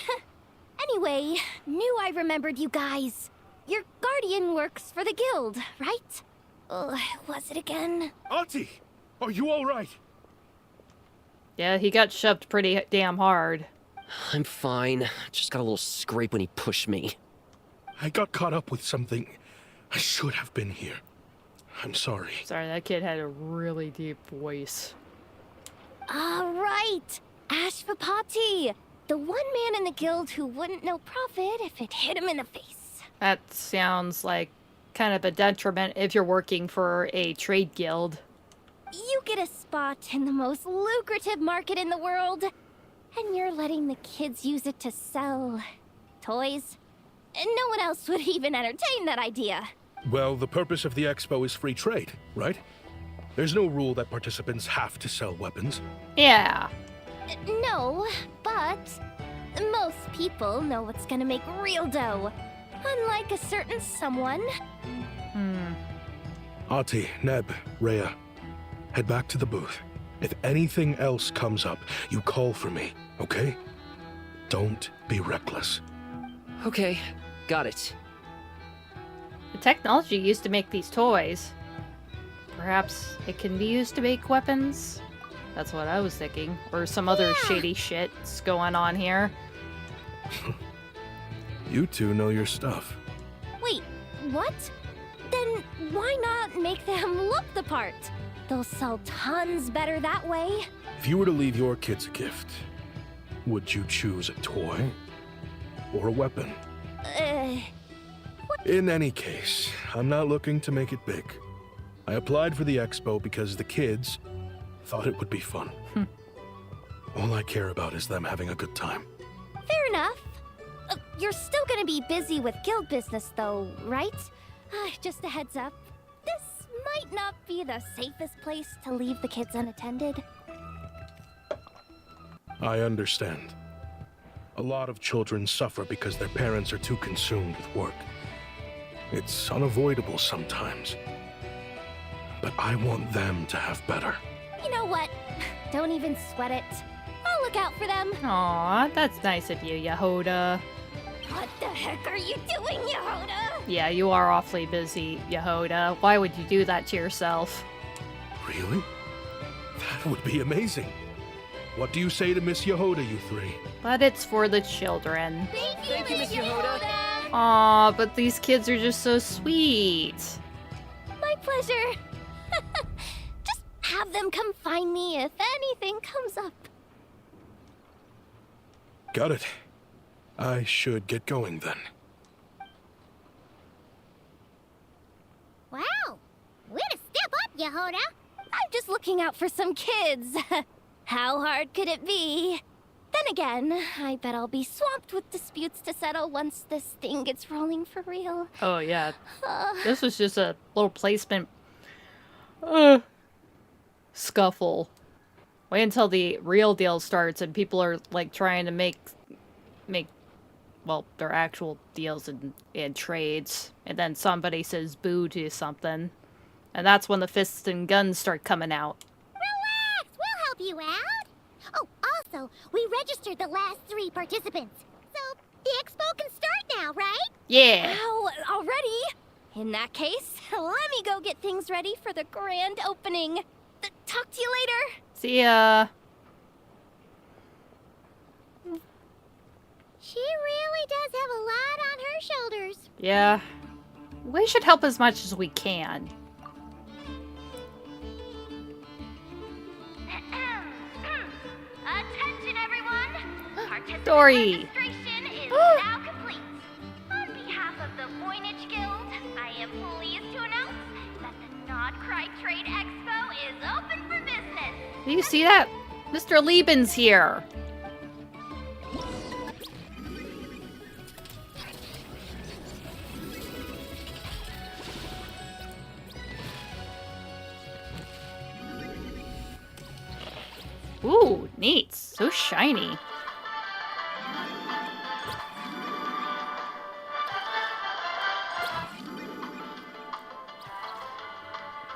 Anyway, knew I remembered you guys. Your guardian works for the guild, right? Was it again? Auntie, are you all right? Yeah, he got shoved pretty damn hard. I'm fine. Just got a little scrape when he pushed me. I got caught up with something. I should have been here. I'm sorry. Sorry, that kid had a really deep voice. Right! Ashvapati! The one man in the guild who wouldn't know profit if it hit him in the face. That sounds like kind of a detriment if you're working for a trade guild. You get a spot in the most lucrative market in the world, and you're letting the kids use it to sell toys. And no one else would even entertain that idea. Well, the purpose of the Expo is free trade, right? There's no rule that participants have to sell weapons. Yeah. No, but most people know what's gonna make real dough. Unlike a certain someone. Ati, Neb, Rhea, head back to the booth. If anything else comes up, you call for me, okay? Don't be reckless. Okay, got it. The technology used to make these toys. Perhaps it can be used to make weapons? That's what I was thinking. Or some other shady shit's going on here. You two know your stuff. Wait, what? Then why not make them look the part? They'll sell tons better that way. If you were to leave your kids a gift, would you choose a toy or a weapon? In any case, I'm not looking to make it big. I applied for the Expo because the kids thought it would be fun. All I care about is them having a good time. Fair enough. You're still gonna be busy with guild business though, right? Just a heads up. This might not be the safest place to leave the kids unattended. I understand. A lot of children suffer because their parents are too consumed with work. It's unavoidable sometimes. But I want them to have better. You know what? Don't even sweat it. I'll look out for them. Aw, that's nice of you, Jahoda. What the heck are you doing, Jahoda? Yeah, you are awfully busy, Jahoda. Why would you do that to yourself? Really? That would be amazing. What do you say to Miss Jahoda, you three? But it's for the children. Thank you, Miss Jahoda. Aw, but these kids are just so sweet. My pleasure. Just have them come find me if anything comes up. Got it. I should get going then. Wow, way to step up, Jahoda. I'm just looking out for some kids. How hard could it be? Then again, I bet I'll be swamped with disputes to settle once this thing gets rolling for real. Oh, yeah. This was just a little placement scuffle. Wait until the real deal starts and people are, like, trying to make well, their actual deals and trades. And then somebody says boo to something. And that's when the fists and guns start coming out. Relax, we'll help you out. Oh, also, we registered the last 3 participants. So, the expo can start now, right? Yeah. Ow, already? In that case, let me go get things ready for the grand opening. Talk to you later. See ya. She really does have a lot on her shoulders. Yeah. We should help as much as we can. Attention! Dori! Registration is now complete. On behalf of the Voynich Guild, I am pleased to announce that the Nod-Krai Trade Expo is open for business. Do you see that? Mr. Liben's here. Ooh, neat. So shiny.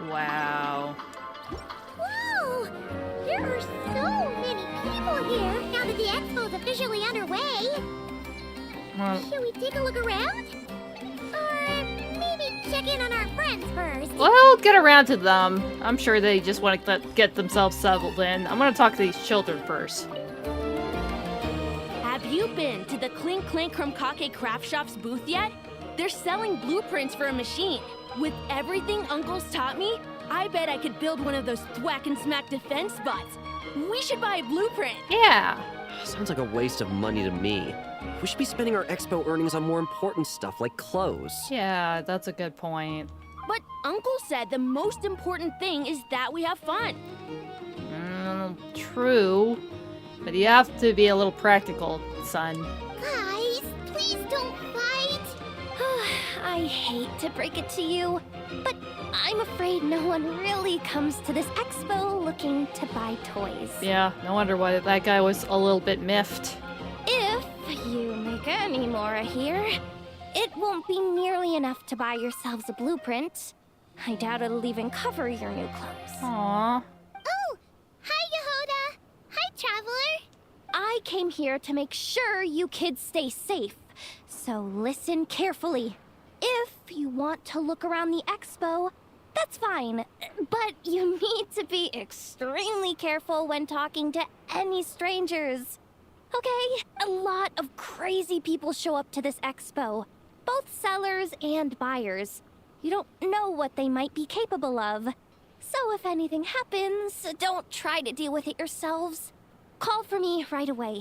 Wow. Whoa! There are so many people here now that the expo's officially underway. Well, Should we take a look around? Or maybe check in on our friends first? we'll get around to them. I'm sure they just want to get themselves settled in. I'm gonna talk to these children first. Have you been to the Clink Clink Krumkake Craft Shop's booth yet? They're selling blueprints for a machine. With everything Uncle's taught me, I bet I could build one of those thwack and smack defense bots. We should buy a blueprint. Yeah. Sounds like a waste of money to me. We should be spending our expo earnings on more important stuff like clothes. Yeah, that's a good point. But Uncle said the most important thing is that we have fun. True. But you have to be a little practical, son. Guys, please don't fight. I hate to break it to you, but I'm afraid no one really comes to this expo looking to buy toys. Yeah, no wonder why that guy was a little bit miffed. If you make any more here, it won't be nearly enough to buy yourselves a blueprint. I doubt it'll even cover your new clothes. Aww. Oh, hi, Jahoda. Hi, Traveler. I came here to make sure you kids stay safe, so listen carefully. If you want to look around the expo, that's fine, but you need to be extremely careful when talking to any strangers. Okay, a lot of crazy people show up to this expo, both sellers and buyers. You don't know what they might be capable of. So if anything happens, don't try to deal with it yourselves. Call for me right away.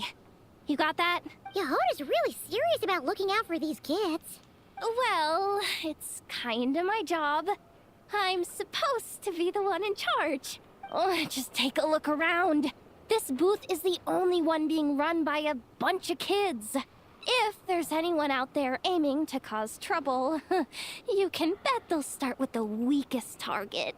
You got that? Jahoda's really serious about looking out for these kids. Well, it's kinda my job. I'm supposed to be the one in charge. Oh, just take a look around. This booth is the only one being run by a bunch of kids. If there's anyone out there aiming to cause trouble, you can bet they'll start with the weakest target.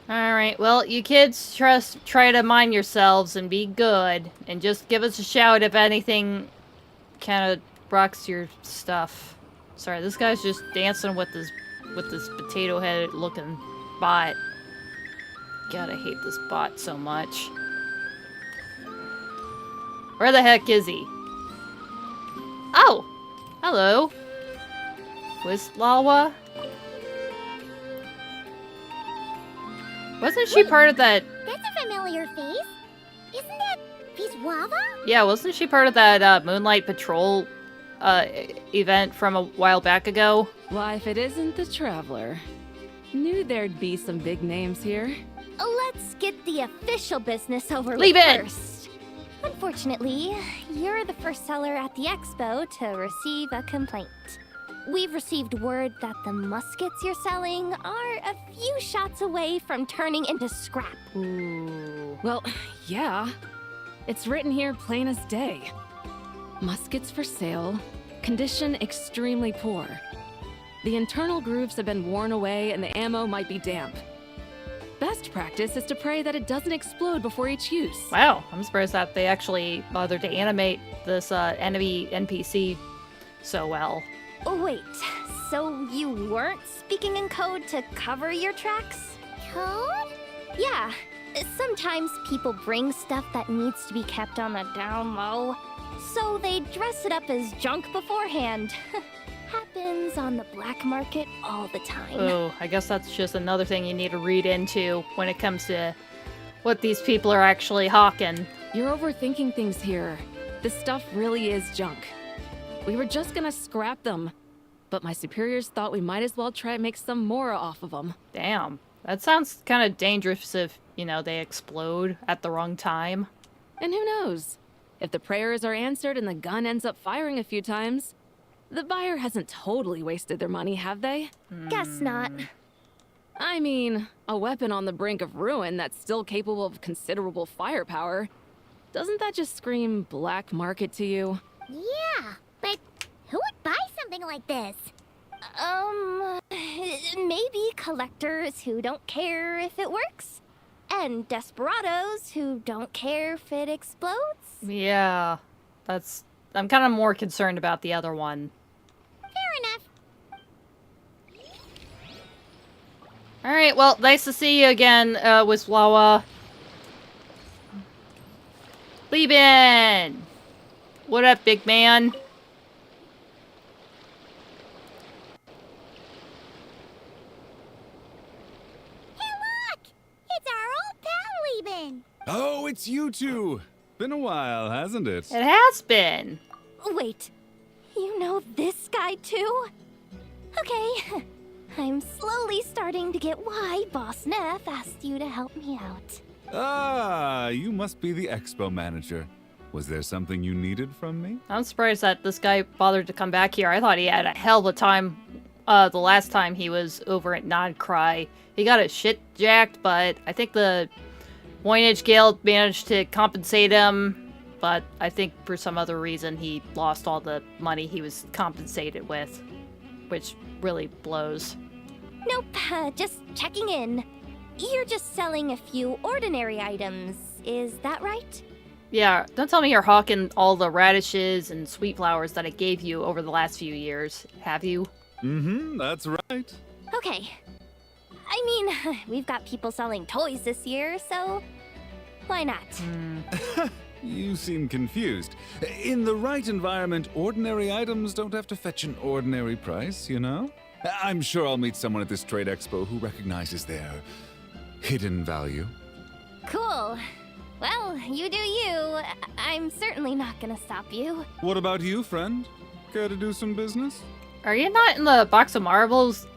Alright, well, you kids try to mind yourselves and be good. And just give us a shout if anything kind of rocks your stuff. Sorry, this guy's just dancing with this potato-headed looking bot. God, I hate this bot so much. Where the heck is he? Oh! Hello. Wisława? Wasn't she part of that... That's a familiar face. Isn't that Wisława? Yeah, wasn't she part of that Moonlight Patrol event from a while back ago? Why, if it isn't the Traveler. Knew there'd be some big names here. Let's get the official business over with Liben! first. Unfortunately, you're the first seller at the expo to receive a complaint. We've received word that the muskets you're selling are a few shots away from turning into scrap. Ooh. Well, yeah. It's written here plain as day. Muskets for sale. Condition extremely poor. The internal grooves have been worn away and the ammo might be damp. Best practice is to pray that it doesn't explode before each use. Wow, I'm surprised that they actually bothered to animate this enemy NPC so well. Oh, wait, so you weren't speaking in code to cover your tracks? Code? Yeah, sometimes people bring stuff that needs to be kept on the down low, so they dress it up as junk beforehand. Happens on the black market all the time. Oh, I guess that's just another thing you need to read into when it comes to what these people are actually hawking. You're overthinking things here. This stuff really is junk. We were just gonna scrap them, but my superiors thought we might as well try and make some more off of them. Damn, that sounds kind of dangerous you know, they explode at the wrong time. And who knows? If the prayers are answered and the gun ends up firing a few times, the buyer hasn't totally wasted their money, have they? Guess not. I mean, a weapon on the brink of ruin that's still capable of considerable firepower. Doesn't that just scream black market to you? Yeah, but who would buy something like this? Maybe collectors who don't care if it works. And desperados who don't care if it explodes. Yeah, I'm kind of more concerned about the other one. Fair enough. Alright, well, nice to see you again, Wiswawa. Liben! What up, big man? Hey, look! It's our old pal, Liben! Oh, it's you two! Been a while, hasn't it? It has been. Wait, you know this guy too? Okay, I'm slowly starting to get why Boss Neff asked you to help me out. Ah, you must be the Expo manager. Was there something you needed from me? I'm surprised that this guy bothered to come back here. I thought he had a hell of a time the last time he was over at Nod-Krai. He got his shit jacked, but I think the Voynich Guild managed to compensate him, but I think for some other reason he lost all the money he was compensated with, which really blows. Nope, just checking in. You're just selling a few ordinary items, is that right? Yeah, don't tell me you're hawking all the radishes and sweet flowers that I gave you over the last few years, have you? Mm-hmm, that's right. Okay. I mean, we've got people selling toys this year, so why not? You seem confused. In the right environment, ordinary items don't have to fetch an ordinary price, you know? I'm sure I'll meet someone at this trade expo who recognizes their hidden value. Cool. Well, you do you. I'm certainly not gonna stop you. What about you, friend? Care to do some business? Are you not in the Box of Marbles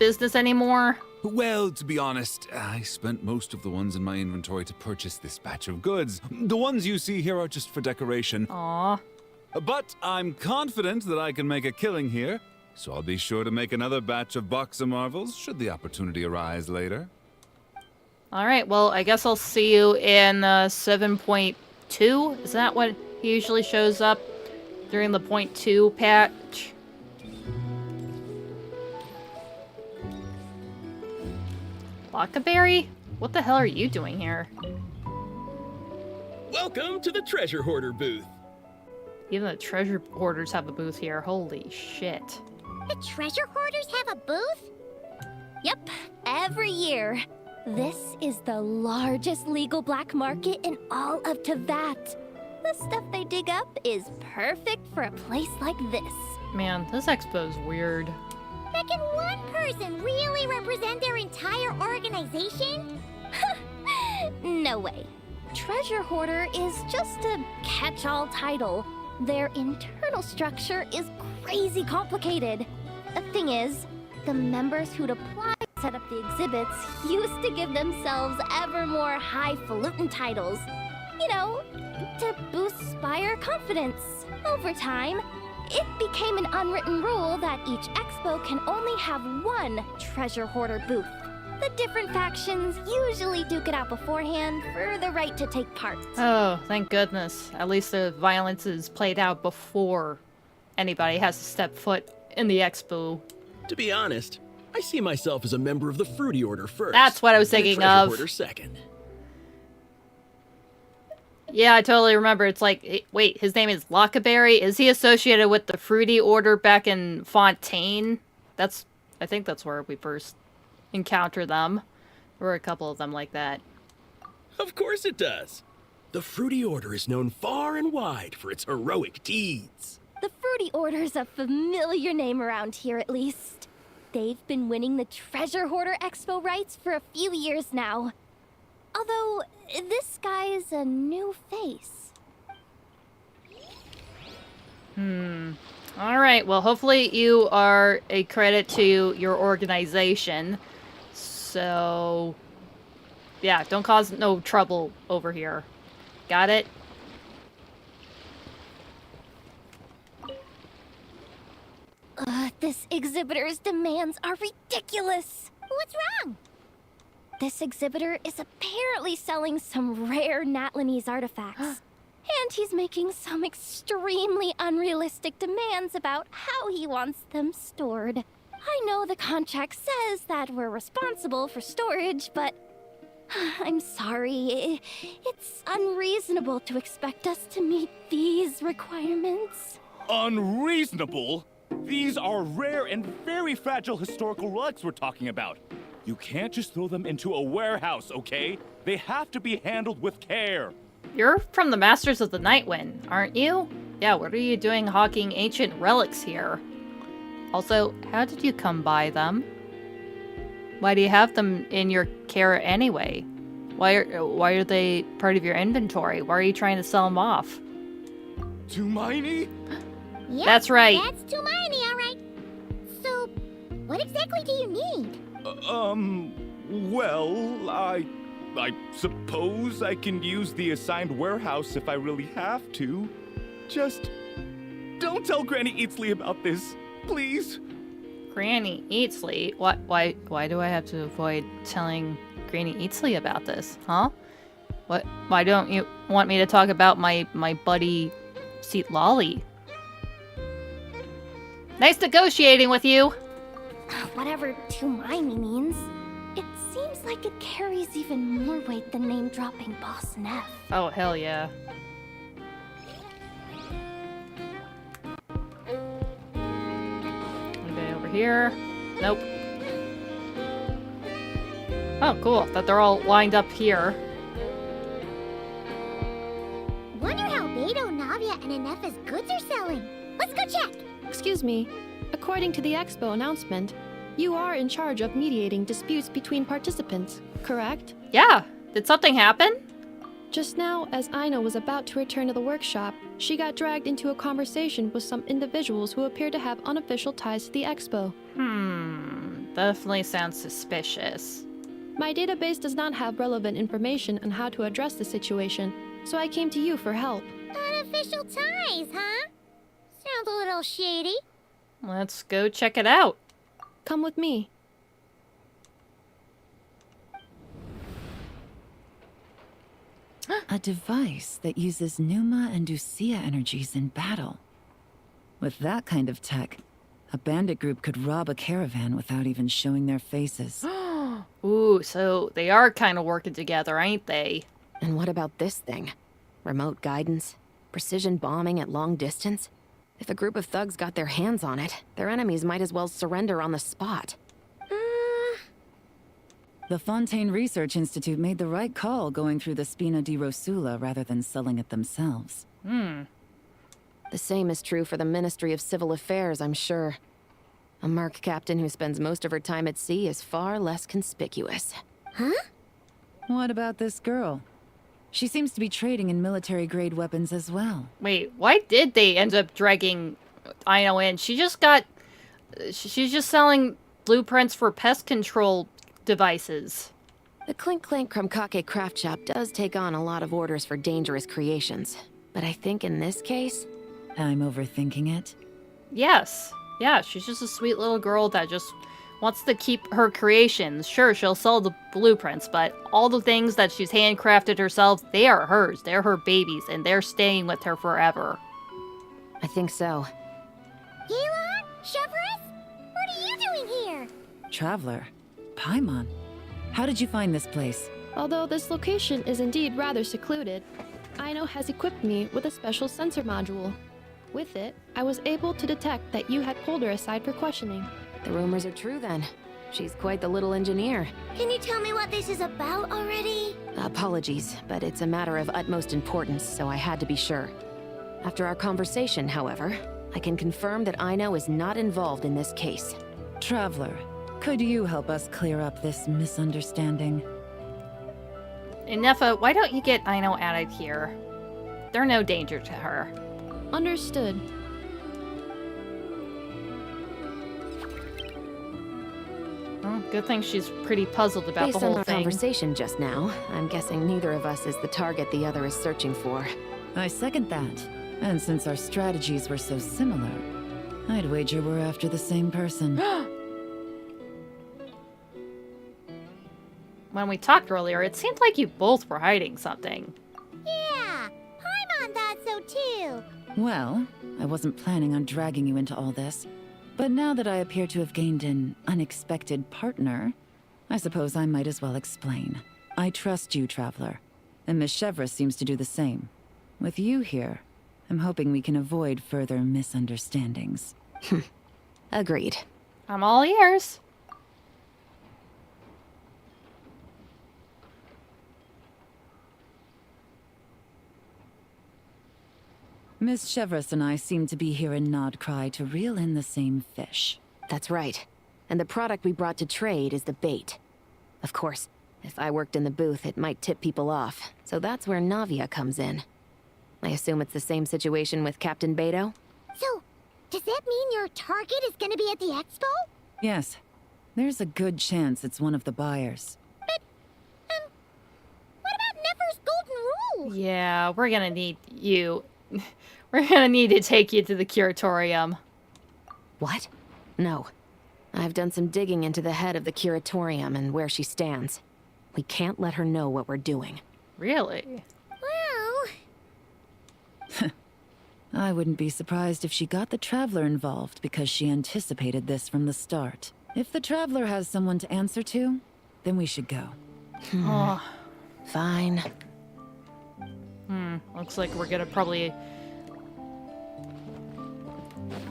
business anymore? Well, to be honest, I spent most of the ones in my inventory to purchase this batch of goods. The ones you see here are just for decoration. Aww. But I'm confident that I can make a killing here, so I'll be sure to make another batch of Box of Marvels should the opportunity arise later. Alright, well, I guess I'll see you in 7.2? Is that what he usually shows up during the .2 patch? Lockaberry? What the hell are you doing here? Welcome to the Treasure Hoarder booth. Even the treasure hoarders have a booth here. Holy shit. The treasure hoarders have a booth? Yep, every year. This is the largest legal black market in all of Thwack. The stuff they dig up is perfect for a place like this. Man, this expo's weird. But can one person really represent their entire organization? No way. Treasure Hoarder is just a catch-all title. Their internal structure is crazy complicated. The thing is, the members who'd apply to set up the exhibits used to give themselves ever more highfalutin titles. You know, to boost buyer confidence. Over time, it became an unwritten rule that each expo can only have one treasure hoarder booth. The different factions usually duke it out beforehand for the right to take part. Oh, thank goodness. At least the violence is played out before anybody has to step foot in the expo. To be honest, I see myself as a member of the Fruity Order first. That's what I was and a thinking Treasure of. Hoarder second. Yeah, I totally remember. It's like, wait, his name is Lockaberry? Is he associated with the Fruity Order back in Fontaine? I think that's where we first encountered them. There were a couple of them like that. Of course it does. The Fruity Order is known far and wide for its heroic deeds. The Fruity Order's a familiar name around here, at least. They've been winning the Treasure Hoarder Expo rights for a few years now. Although, this guy's a new face. Alright, well, hopefully you are a credit to your organization. So, Yeah, don't cause no trouble over here. Got it? This exhibitor's demands are ridiculous. What's wrong? This exhibitor is apparently selling some rare Natlanese artifacts. And he's making some extremely unrealistic demands about how he wants them stored. I know the contract says that we're responsible for storage, but I'm sorry. It's unreasonable to expect us to meet these requirements. Unreasonable? These are rare and very fragile historical relics we're talking about. You can't just throw them into a warehouse, okay? They have to be handled with care. You're from the Masters of the Nightwind, aren't you? Yeah, what are you doing hawking ancient relics here? Also, how did you come by them? Why do you have them in your care anyway? Why are they part of your inventory? Why are you trying to sell them off? Tumaini? Yep, That's right. That's Tumaini, all right. So, what exactly do you need? Well, I suppose I can use the assigned warehouse if I really have to. Just don't tell Granny Eatsley about this, please. Granny Eatsley? Why do I have to avoid telling Granny Eatsley about this, huh? Why don't you want me to talk about my buddy Seat Lolly? Nice negotiating with you! Whatever Tumaini means, it seems like it carries even more weight than name-dropping Boss Neff. Oh, hell yeah. Anybody over here? Nope. Oh, cool. That they're all lined up here. Wonder how Beidou, Navia, and Ineffa's goods are selling. Let's go check! Excuse me. According to the Expo announcement, you are in charge of mediating disputes between participants, correct? Yeah. Did something happen? Just now, as Aino was about to return to the workshop, she got dragged into a conversation with some individuals who appear to have unofficial ties to the Expo. Definitely sounds suspicious. My database does not have relevant information on how to address the situation, so I came to you for help. Unofficial ties, huh? Sounds a little shady. Let's go check it out. Come with me. A device that uses Pneuma and Usia energies in battle. With that kind of tech, a bandit group could rob a caravan without even showing their faces. Ooh, so they are kind of working together, ain't they? And what about this thing? Remote guidance? Precision bombing at long distance? If a group of thugs got their hands on it, their enemies might as well surrender on the spot. The Fontaine Research Institute made the right call going through the Spina di Rosula rather than selling it themselves. The same is true for the Ministry of Civil Affairs, I'm sure. A merc captain who spends most of her time at sea is far less conspicuous. Huh? What about this girl? She seems to be trading in military-grade weapons as well. Wait, why did they end up dragging Aino in? She's just selling blueprints for pest control devices. The Clink Clank Krumkake craft shop does take on a lot of orders for dangerous creations. But I think in this case... I'm overthinking it? Yes. Yeah, she's just a sweet little girl that just wants to keep her creations. Sure, she'll sell the blueprints, but all the things that she's handcrafted herself, they are hers. They're her babies, and they're staying with her forever. I think so. Gaylon? Chevron? What are you doing here? Traveler. Paimon. How did you find this place? Although this location is indeed rather secluded, Aino has equipped me with a special sensor module. With it, I was able to detect that you had pulled her aside for questioning. The rumors are true then. She's quite the little engineer. Can you tell me what this is about already? Apologies, but it's a matter of utmost importance, so I had to be sure. After our conversation, however, I can confirm that Aino is not involved in this case. Traveler, could you help us clear up this misunderstanding? Ineffa, why don't you get Aino out of here? They're no danger to her. Understood. Good thing she's pretty puzzled about Based the whole on our thing. conversation just now, I'm guessing neither of us is the target the other is searching for. I second that. And since our strategies were so similar, I'd wager we're after the same person. When we talked earlier, it seemed like you both were hiding something. Yeah, Paimon thought so too. Well, I wasn't planning on dragging you into all this. But now that I appear to have gained an unexpected partner, I suppose I might as well explain. I trust you, Traveler. And Miss Chevra seems to do the same. With you here, I'm hoping we can avoid further misunderstandings. Agreed. I'm all ears. Miss Chevras and I seem to be here in Nod-Krai to reel in the same fish. That's right. And the product we brought to trade is the bait. Of course, if I worked in the booth, it might tip people off. So that's where Navia comes in. I assume it's the same situation with Captain Beidou? So, does that mean your target is gonna be at the expo? Yes. There's a good chance it's one of the buyers. But, what about Nefer's golden rule? Yeah, we're gonna need you. We're gonna need to take you to the Curatorium. What? No. I've done some digging into the head of the Curatorium and where she stands. We can't let her know what we're doing. Really? Well... I wouldn't be surprised if she got the Traveler involved because she anticipated this from the start. If the Traveler has someone to answer to, then we should go. Oh. Fine. Looks like we're gonna probably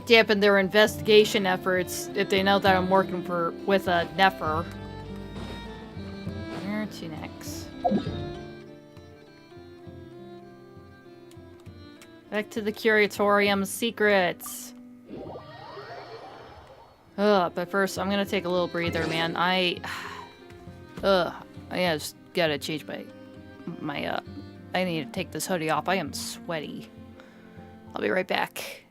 dampen their investigation efforts if they know that I'm working with a Nefer. Where to next? Back to the Curatorium of Secrets. But first I'm gonna take a little breather, man. I just gotta change my I need to take this hoodie off. I am sweaty. I'll be right back.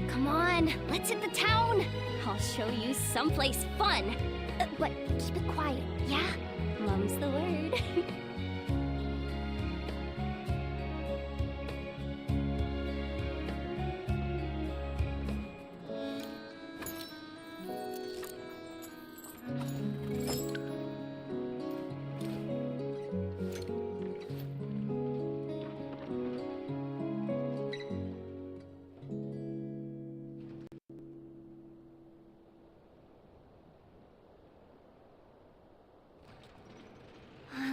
Come on, let's hit the town. I'll show you someplace fun. But keep it quiet, yeah? Mum's the word.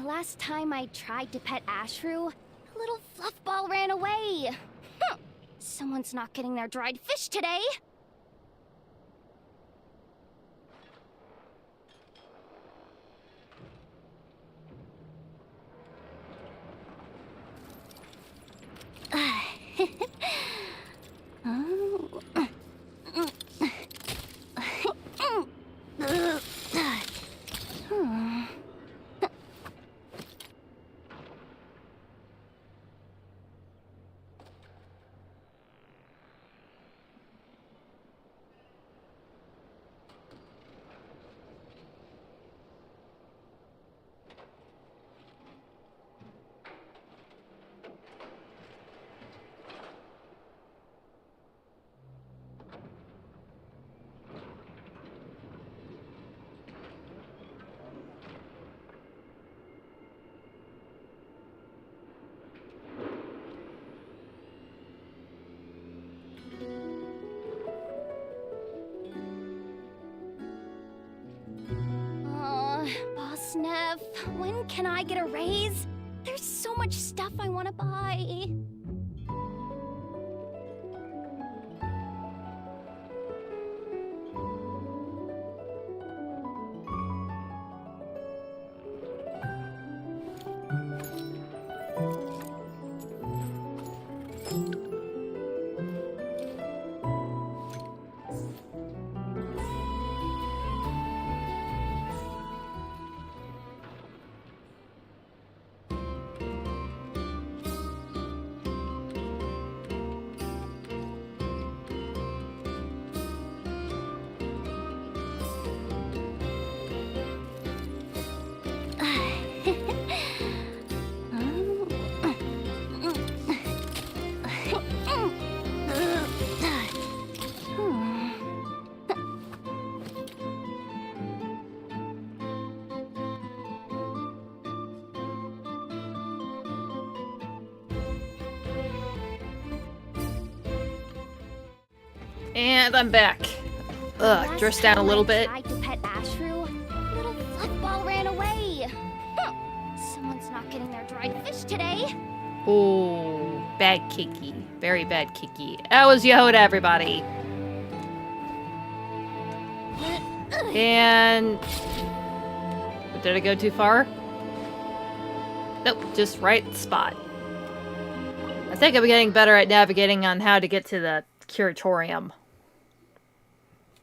Last time I tried to pet Ashru, a little fluffball ran away. Someone's not getting their dried fish today. Boss Neff, when can I get a raise? There's so much stuff I want to buy. And I'm back. Ugh, dressed down a little bit. Tried to pet Ashru, little fluffball ran away. Someone's not getting their dried fish today. Oh, bad Kiki. Very bad Kiki. That was Jahoda, everybody. And... did I go too far? Nope, just right spot. I think I'm getting better at navigating on how to get to the Curatorium.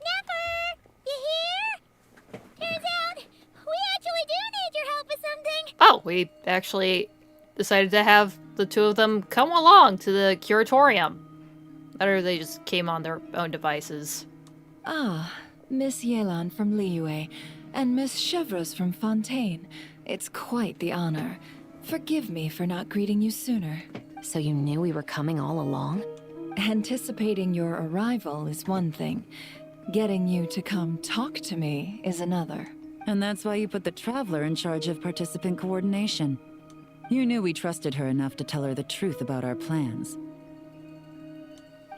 Nefer! You here? Turns out, we actually do need your help with something. Oh, we actually decided to have the two of them come along to the Curatorium. Or they just came on their own devices. Ah, Miss Yelan from Liyue, and Miss Chevreuse from Fontaine. It's quite the honor. Forgive me for not greeting you sooner. So you knew we were coming all along? Anticipating your arrival is one thing. Getting you to come talk to me is another. And that's why you put the Traveler in charge of participant coordination. You knew we trusted her enough to tell her the truth about our plans.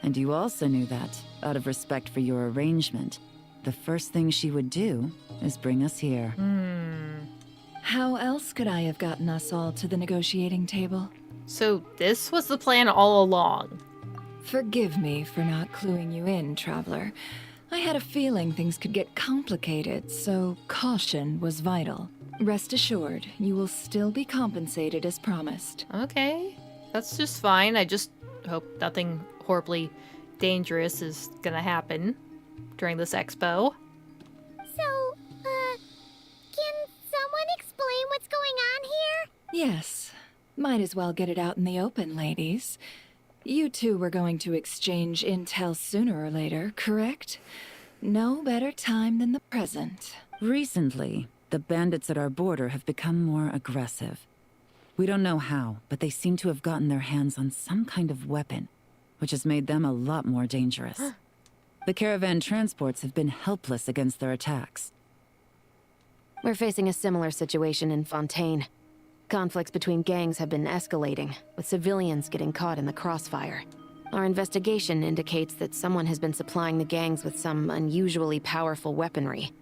And you also knew that, out of respect for your arrangement, the first thing she would do is bring us here. How else could I have gotten us all to the negotiating table? So this was the plan all along. Forgive me for not cluing you in, Traveler. I had a feeling things could get complicated, so caution was vital. Rest assured, you will still be compensated as promised. Okay, that's just fine. I just hope nothing horribly dangerous is gonna happen during this expo. So, can someone explain what's going on here? Yes. Might as well get it out in the open, ladies. You two were going to exchange intel sooner or later, correct? No better time than the present. Recently, the bandits at our border have become more aggressive. We don't know how, but they seem to have gotten their hands on some kind of weapon, which has made them a lot more dangerous. The caravan transports have been helpless against their attacks. We're facing a similar situation in Fontaine. Conflicts between gangs have been escalating, with civilians getting caught in the crossfire. Our investigation indicates that someone has been supplying the gangs with some unusually powerful weaponry.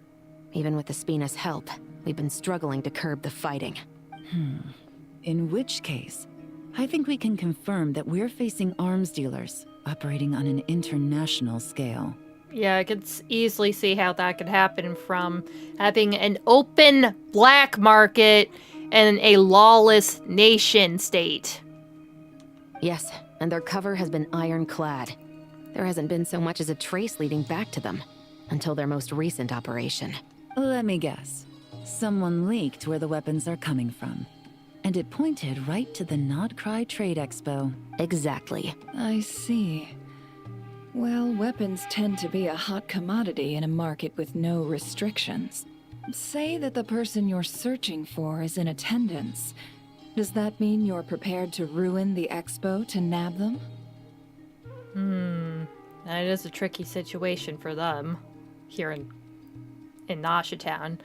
Even with the Spina's help, we've been struggling to curb the fighting. In which case, I think we can confirm that we're facing arms dealers operating on an international scale. Yeah, I could easily see how that could happen from having an open black market and a lawless nation state. Yes, and their cover has been ironclad. There hasn't been so much as a trace leading back to them, until their most recent operation. Let me guess. Someone leaked where the weapons are coming from. And it pointed right to the Nod-Krai Trade Expo. Exactly. I see. Well, weapons tend to be a hot commodity in a market with no restrictions. Say that the person you're searching for is in attendance. Does that mean you're prepared to ruin the expo to nab them? That is a tricky situation for them here in Nasha Town.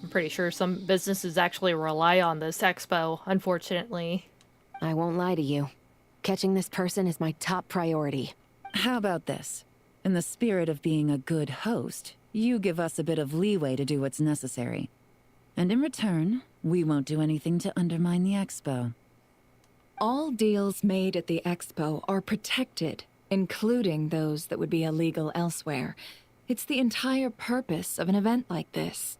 I'm pretty sure some businesses actually rely on this expo, unfortunately. I won't lie to you. Catching this person is my top priority. How about this? In the spirit of being a good host, you give us a bit of leeway to do what's necessary. And in return, we won't do anything to undermine the expo. All deals made at the expo are protected, including those that would be illegal elsewhere. It's the entire purpose of an event like this.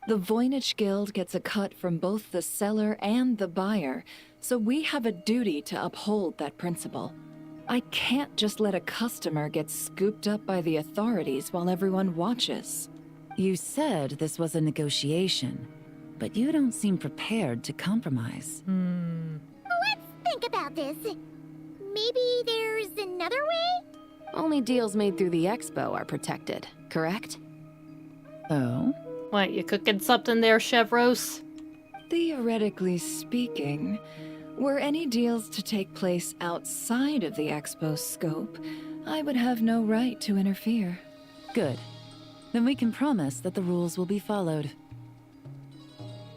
The Voynich Guild gets a cut from both the seller and the buyer, so we have a duty to uphold that principle. I can't just let a customer get scooped up by the authorities while everyone watches. You said this was a negotiation, but you don't seem prepared to compromise. Let's think about this. Maybe there's another way? Only deals made through the expo are protected, correct? Oh? What, you cooking something there, Chevreuse? Theoretically speaking, Were any deals to take place outside of the Expo's scope, I would have no right to interfere. Good. Then we can promise that the rules will be followed.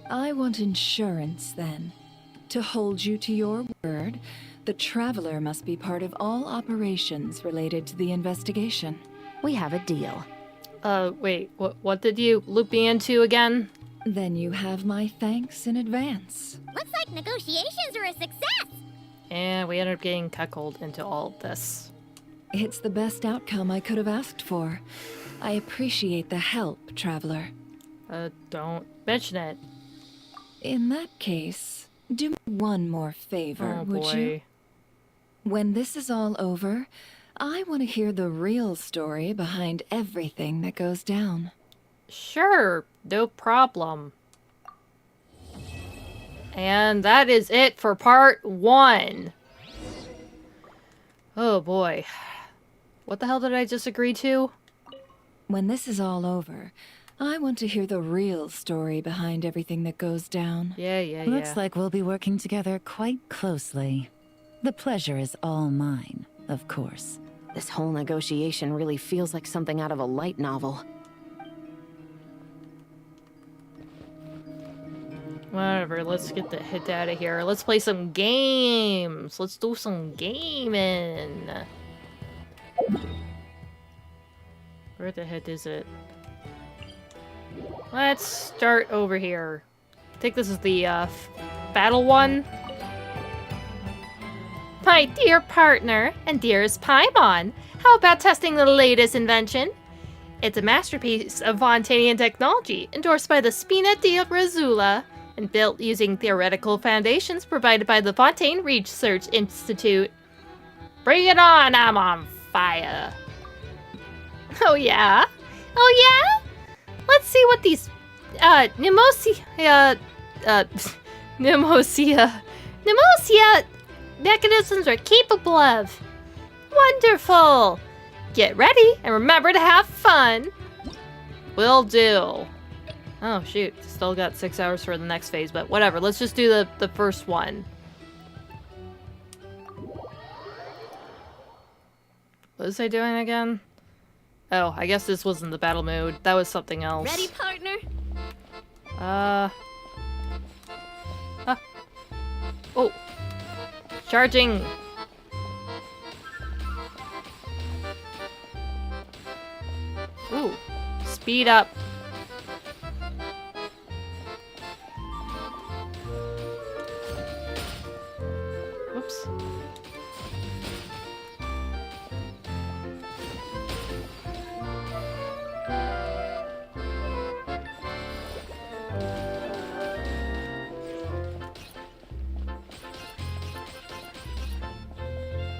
I want insurance, then. To hold you to your word, the Traveler must be part of all operations related to the investigation. We have a deal. Wait, what did you loop me into again? Then you have my thanks in advance. Looks like negotiations are a success! And we ended up getting cuckolded into all of this. It's the best outcome I could have asked for. I appreciate the help, Traveler. Don't mention it. In that case, do me one more favor, would boy. you? When this is all over, I want to hear the real story behind everything that goes down. Sure, no problem. And that is it for part 1. Oh boy. What the hell did I just agree to? When this is all over, I want to hear the real story behind everything that goes down. Yeah. Looks like we'll be working together quite closely. The pleasure is all mine, of course. This whole negotiation really feels like something out of a light novel. Whatever, let's get the heck out of here. Let's play some games. Let's do some gaming. Where the heck is it? Let's start over here. I think this is the battle one. My dear partner and dearest Paimon, how about testing the latest invention? It's a masterpiece of Fontanian technology, endorsed by the Spina di Razula, and built using theoretical foundations provided by the Fontaine Research Institute. Bring it on, I'm on fire. Oh yeah? Oh yeah? Let's see what these, Pneumousia mechanisms are capable of. Wonderful! Get ready and remember to have fun. Will do. Oh shoot, still got 6 hours for the next phase, but whatever. Let's just do the first one. What was I doing again? Oh, I guess this wasn't the battle mode. That was something else. Ready, partner? Oh. Charging. Ooh. Speed up. Whoops.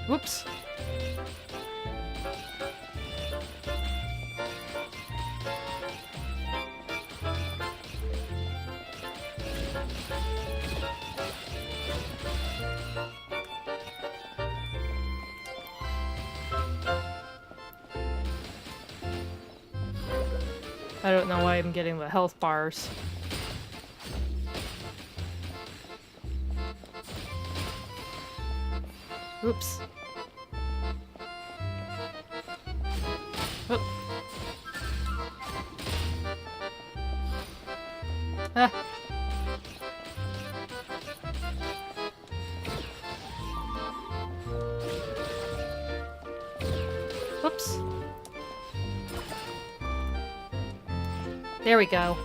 Whoops. I don't know why I'm getting the health bars. Oops. Oh. Ah. Whoops. There we go.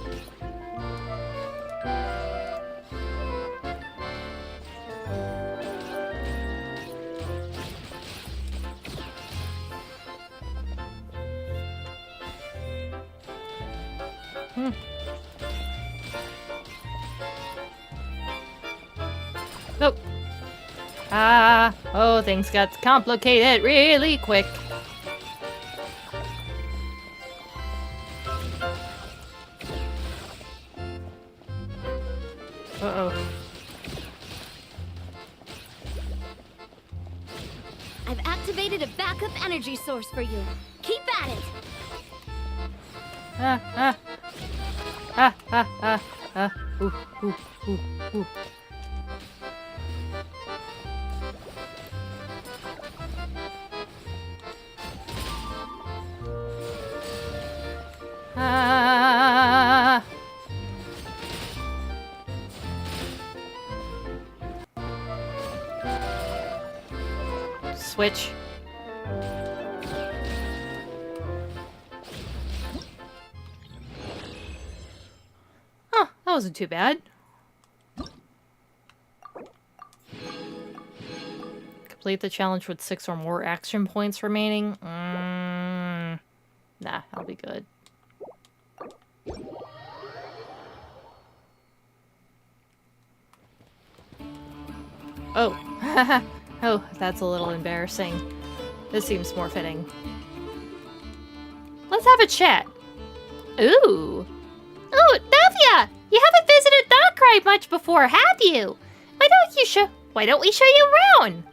Oh. Ah. Oh, things got complicated really quick. Uh-oh. I've activated a backup energy source for you. Keep at it. Ah, ah. Ah, ah, ah, ah. Ooh, ooh, ooh, ooh. switch. Huh, that wasn't too bad. Complete the challenge with 6 or more action points remaining. Nah, I'll be good. Oh. Oh, that's a little embarrassing. This seems more fitting. Let's have a chat. Ooh. Oh, Navia! You haven't visited Nod-Krai much before, have you? Why don't we show you around?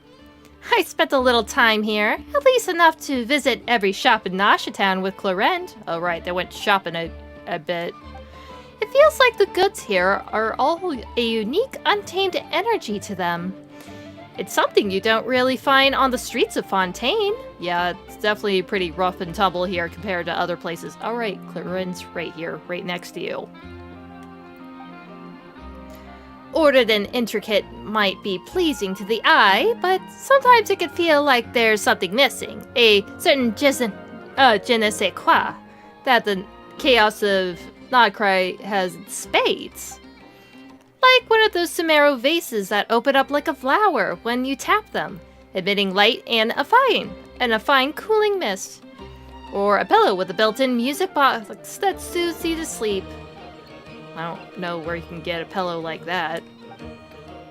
I spent a little time here, at least enough to visit every shop in Nasha Town with Clorinde. Oh right, they went shopping a bit. It feels like the goods here are all a unique, untamed energy to them. It's something you don't really find on the streets of Fontaine. Yeah, it's definitely pretty rough and tumble here compared to other places. Alright, Clorinde's right here, right next to you. Ordered and intricate might be pleasing to the eye, but sometimes it can feel like there's something missing. A certain je ne sais quoi that the chaos of Nod-Krai has in spades. Like one of those Samaro vases that open up like a flower when you tap them, emitting light and a fine cooling mist. Or a pillow with a built-in music box that soothes you to sleep. I don't know where you can get a pillow like that.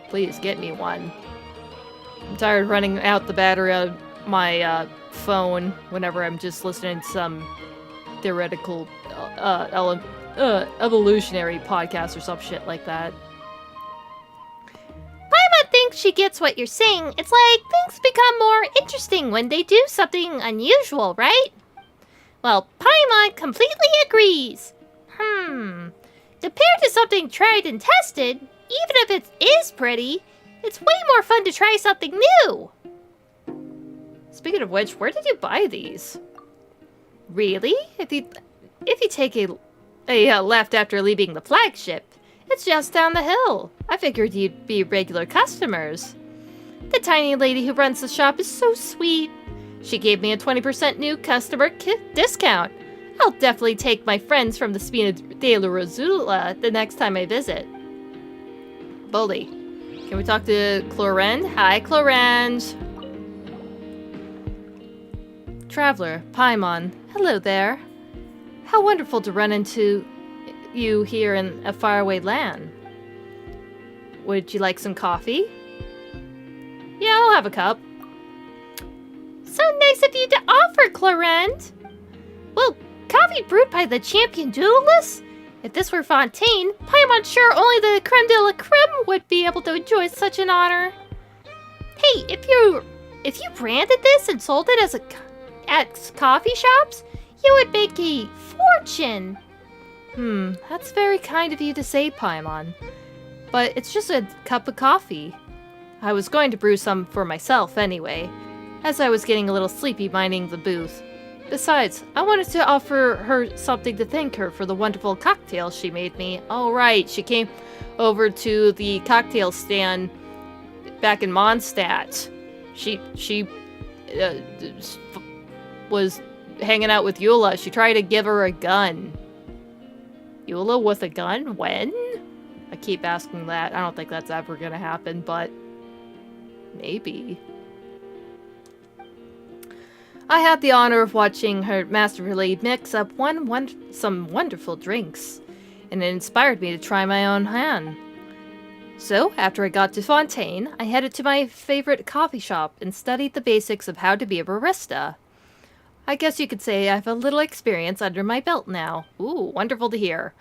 Please get me one. I'm tired of running out the battery on my phone whenever I'm just listening to some theoretical evolutionary podcast or some shit like that. Paimon thinks she gets what you're saying. It's like things become more interesting when they do something unusual, right? Well, Paimon completely agrees. Compared to something tried and tested, even if it is pretty, it's way more fun to try something new. Speaking of which, where did you buy these? Really? If you take a left after leaving the flagship, it's just down the hill. I figured you'd be regular customers. The tiny lady who runs the shop is so sweet. She gave me a 20% new customer discount. I'll definitely take my friends from the Spina de la Rosula the next time I visit. Bully. Can we talk to Clorinde? Hi, Clorinde. Traveler, Paimon. Hello there. How wonderful to run into you here in a faraway land. Would you like some coffee? Yeah, I'll have a cup. So nice of you to offer, Clorinde. Well, coffee brewed by the champion duelist? If this were Fontaine, Paimon's sure only the creme de la creme would be able to enjoy such an honor. Hey, if you branded this and sold it at coffee shops, you would make a fortune. That's very kind of you to say, Paimon. But it's just a cup of coffee. I was going to brew some for myself anyway, as I was getting a little sleepy minding the booth. Besides, I wanted to offer her something to thank her for the wonderful cocktail she made me. Oh right, she came over to the cocktail stand back in Mondstadt. She was hanging out with Eula. She tried to give her a gun. Eula with a gun? When? I keep asking that. I don't think that's ever gonna happen, but maybe. I had the honor of watching her masterfully mix up some wonderful drinks, and it inspired me to try my own hand. So, after I got to Fontaine, I headed to my favorite coffee shop and studied the basics of how to be a barista. I guess you could say I have a little experience under my belt now. Ooh, wonderful to hear.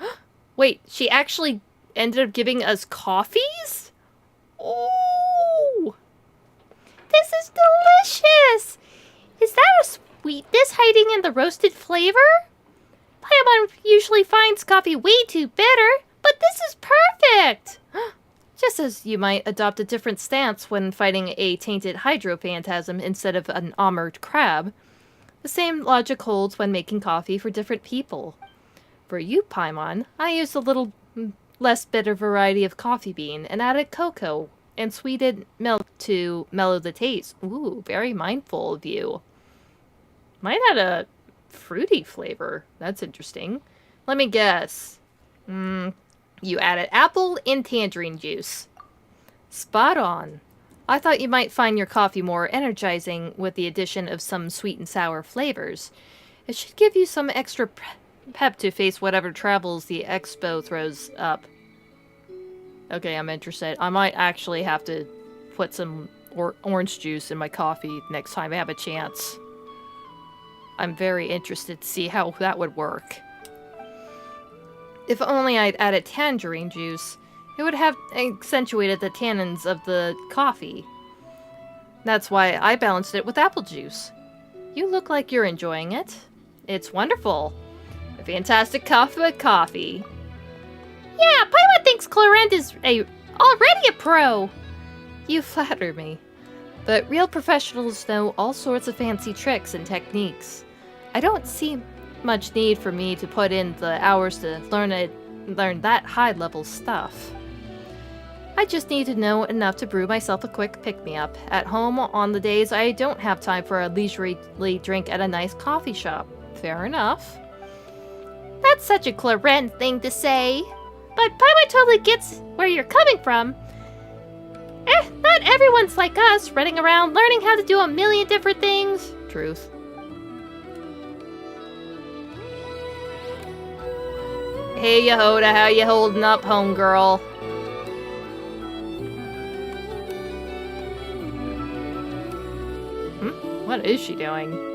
Wait, she actually ended up giving us coffees? Ooh! This is delicious! Is that a sweetness hiding in the roasted flavor? Paimon usually finds coffee way too bitter, but this is perfect! Just as you might adopt a different stance when fighting a tainted hydrophantasm instead of an armored crab, the same logic holds when making coffee for different people. For you, Paimon, I used a little less bitter variety of coffee bean and added cocoa and sweetened milk to mellow the taste. Ooh, very mindful of you. Mine had a fruity flavor. That's interesting. Let me guess. You added apple and tangerine juice. Spot on. I thought you might find your coffee more energizing with the addition of some sweet and sour flavors. It should give you some extra pep to face whatever travels the Expo throws up. Okay, I'm interested. I might actually have to put some orange juice in my coffee next time I have a chance. I'm very interested to see how that would work. If only I'd added tangerine juice, it would have accentuated the tannins of the coffee. That's why I balanced it with apple juice. You look like you're enjoying it. It's wonderful. A fantastic coffee. Yeah, Paimon thinks Clorinde is already a pro. You flatter me. But real professionals know all sorts of fancy tricks and techniques. I don't see much need for me to put in the hours to learn that high-level stuff. I just need to know enough to brew myself a quick pick-me-up at home on the days I don't have time for a leisurely drink at a nice coffee shop. Fair enough. That's such a Clorinde thing to say. But Paimon totally gets where you're coming from. Not everyone's like us, running around learning how to do a million different things. Truth. Hey, Jahoda, how you holding up, homegirl? What is she doing?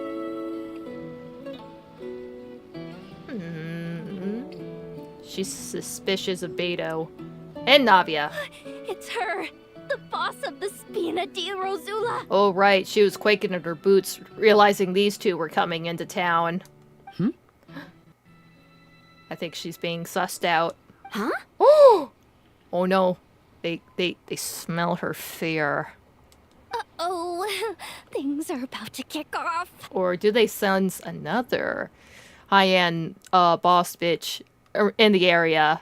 She's suspicious of Beidou. And Navia. It's her! The boss of the Spina di Rosula! Oh, right. She was quaking in her boots, realizing these two were coming into town. I think she's being sussed out. Huh? Oh no. They smell her fear. Uh-oh. Things are about to kick off. Or do they sense another high-end boss bitch in the area?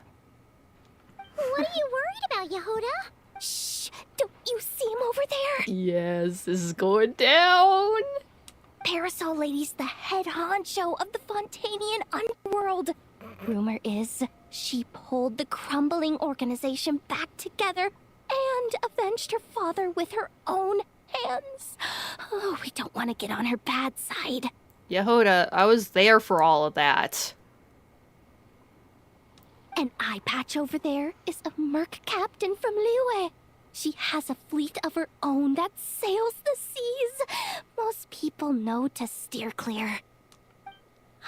What are you worried about, Jahoda? Shh! Don't you see him over there? Yes, this is going down. Parasol Lady's the head honcho of the Fontanian underworld. Rumor is she pulled the crumbling organization back together and avenged her father with her own hands. Oh, we don't want to get on her bad side. Jahoda, I was there for all of that. An eye patch over there is a merc captain from Liyue. She has a fleet of her own that sails the seas. Most people know to steer clear.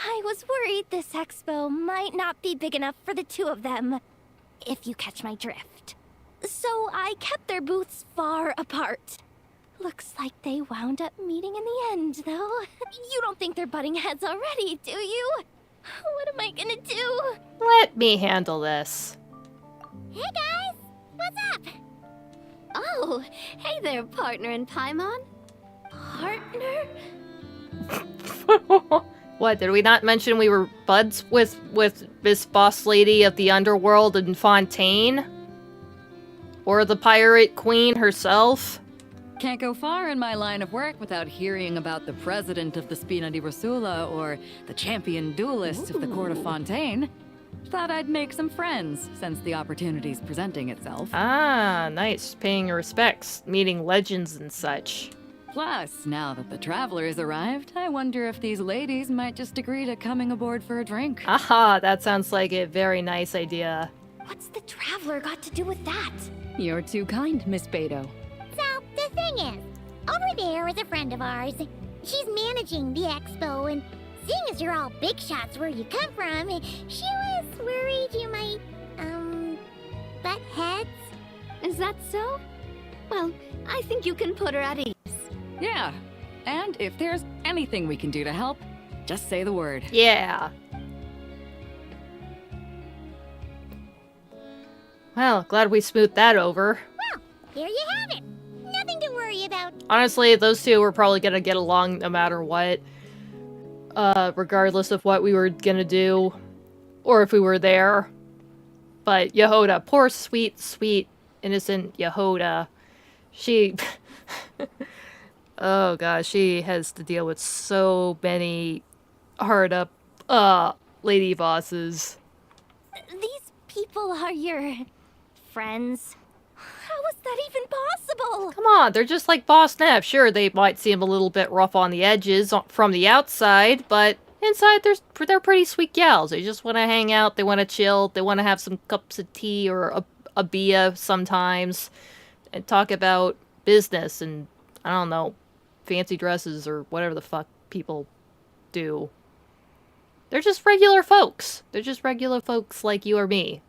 I was worried this expo might not be big enough for the two of them, if you catch my drift. So I kept their booths far apart. Looks like they wound up meeting in the end, though. You don't think they're butting heads already, do you? What am I gonna do? Let me handle this. Hey guys! What's up? Oh, hey there, partner in Paimon. Partner? What, did we not mention we were buds with this boss lady of the underworld in Fontaine? Or the pirate queen herself? Can't go far in my line of work without hearing about the president of the Spina di Rosula or the champion duelist of the court of Fontaine. Thought I'd make some friends since the opportunity's presenting itself. Ah, nice. Paying your respects, meeting legends and such. Plus, now that the Traveler has arrived, I wonder if these ladies might just agree to coming aboard for a drink. Aha, that sounds like a very nice idea. What's the Traveler got to do with that? You're too kind, Miss Beidou. So, the thing is, over there is a friend of ours. She's managing the expo, and seeing as you're all big shots where you come from, she was worried you might, butt heads. Is that so? Well, I think you can put her at ease. Yeah, and if there's anything we can do to help, just say the word. Yeah. Well, glad we smoothed that over. Well, here you have it. Nothing to worry about. Honestly, those two were probably gonna get along no matter what. Regardless of what we were gonna do. Or if we were there. But Jahoda, poor sweet, innocent Jahoda. She... oh gosh, she has to deal with so many hard up, lady bosses. These people are your friends? How is that even possible? Come on, they're just like Boss Neff. Sure, they might seem a little bit rough on the edges from the outside, but inside they're pretty sweet gals. They just want to hang out, they want to chill, they want to have some cups of tea or a beer sometimes, and talk about business and, I don't know, fancy dresses or whatever the fuck people do. They're just regular folks. They're just regular folks like you or me.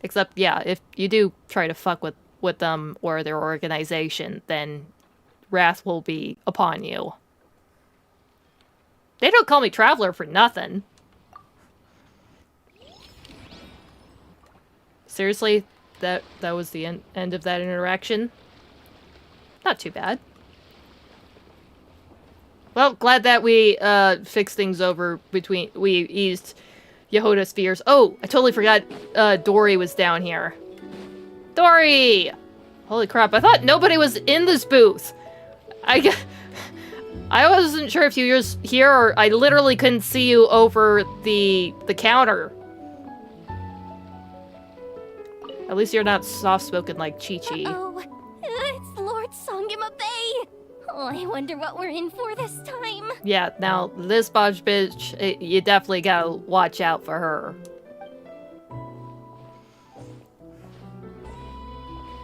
Except, yeah, if you do try to fuck with them or their organization, then wrath will be upon you. They don't call me Traveler for nothing. Seriously? That was the end of that interaction? Not too bad. Well, glad that we fixed things over we eased Jahoda's fears. Oh, I totally forgot Dori was down here. Dori! Holy crap, I thought nobody was in this booth. I wasn't sure if you were here or I literally couldn't see you over the counter. At least you're not soft-spoken like Chi-Chi. Oh, it's Lord Songima Bay. Oh, I wonder what we're in for this time. Yeah, now, this Bodge bitch, you definitely gotta watch out for her.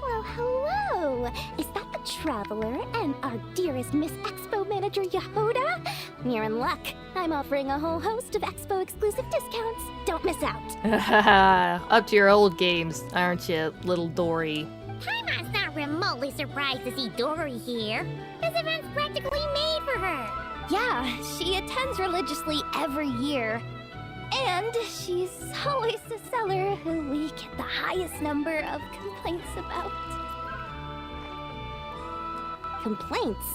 Well, hello. Is that the Traveler and our dearest Miss Expo manager, Jahoda? You're in luck. I'm offering a whole host of Expo exclusive discounts. Don't miss out. Up to your old games, aren't you, little Dori? Paimon's not remotely surprised to see Dori here. This event's practically made for her. Yeah, she attends religiously every year. And she's always the seller who we get the highest number of complaints about. Complaints?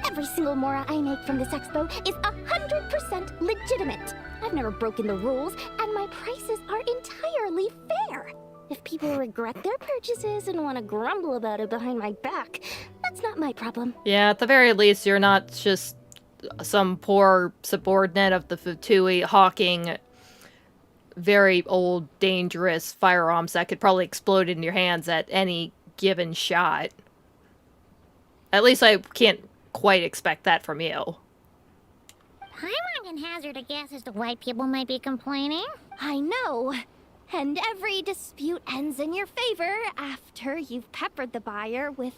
Every single Mora I make from this expo is 100% legitimate. I've never broken the rules, and my prices are entirely fair. If people regret their purchases and want to grumble about it behind my back, that's not my problem. Yeah, at the very least, you're not just some poor subordinate of the Fatui hawking very old, dangerous firearms that could probably explode in your hands at any given shot. At least I can't quite expect that from you. Paimon can hazard a guess as to why people might be complaining. I know. And every dispute ends in your favor after you've peppered the buyer with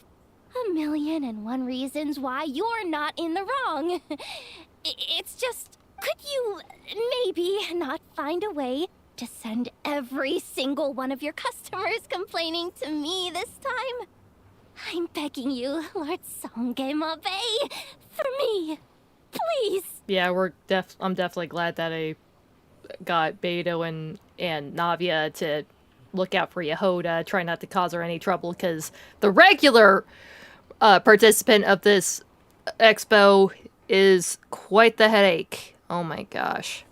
1,000,001 reasons why you're not in the wrong. It's just, could you maybe not find a way to send every single one of your customers complaining to me this time? I'm begging you, Lord Songema Bay, for me, please. Yeah, I'm definitely glad that I got Beidou and Navia to look out for Jahoda, try not to cause her any trouble, because the regular participant of this expo is quite the headache. Oh my gosh.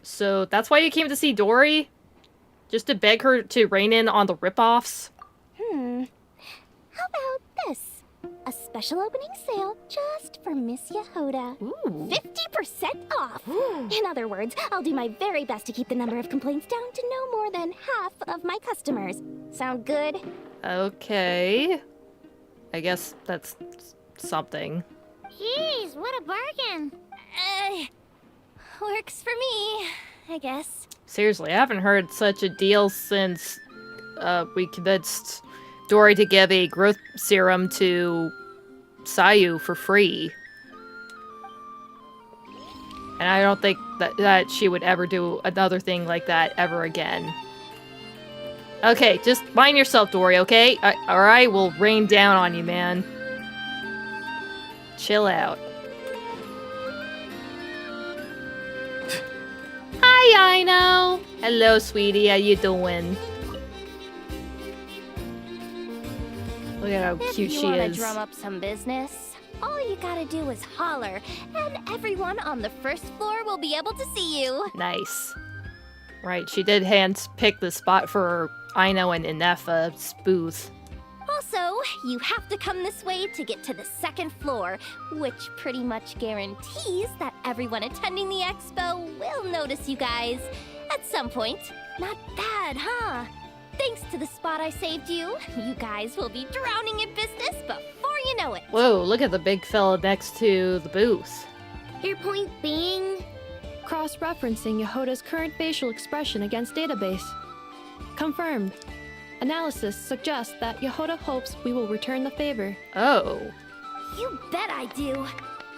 So that's why you came to see Dori? Just to beg her to rein in on the ripoffs? How about this? A special opening sale just for Miss Jahoda. Ooh. 50% off! In other words, I'll do my very best to keep the number of complaints down to no more than half of my customers. Sound good? Okay. I guess that's something. Jeez, what a bargain. Works for me, I guess. Seriously, I haven't heard such a deal since we convinced Dori to give a growth serum to Sayu for free. And I don't think that she would ever do another thing like that ever again. Okay, just mind yourself, Dori, okay? Or I will rain down on you, man. Chill out. Hi, Aino! Hello, sweetie. How you doing? Look at how cute she If you want to is. drum up some business, all you gotta do is holler, and everyone on the first floor will be able to see you. Nice. Right, she did hand-pick the spot for Aino and Ineffa's booth. Also, you have to come this way to get to the second floor, which pretty much guarantees that everyone attending the expo will notice you guys at some point. Not bad, huh? Thanks to the spot I saved you, you guys will be drowning in business before you know it. Whoa, look at the big fella next to the booth. Your point being? Cross-referencing Jahoda's current facial expression against database. Confirmed. Analysis suggests that Jahoda hopes we will return the favor. Oh. You bet I do.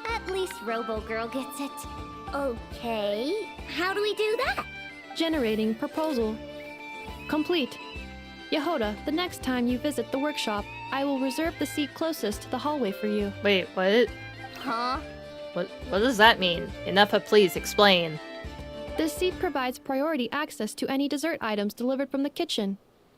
At least Robo-Girl gets it. Okay. How do we do that? Generating proposal. Complete. Jahoda, the next time you visit the workshop, I will reserve the seat closest to the hallway for you. Wait, what? Huh? What does that mean? Ineffa, please explain. This seat provides priority access to any dessert items delivered from the kitchen.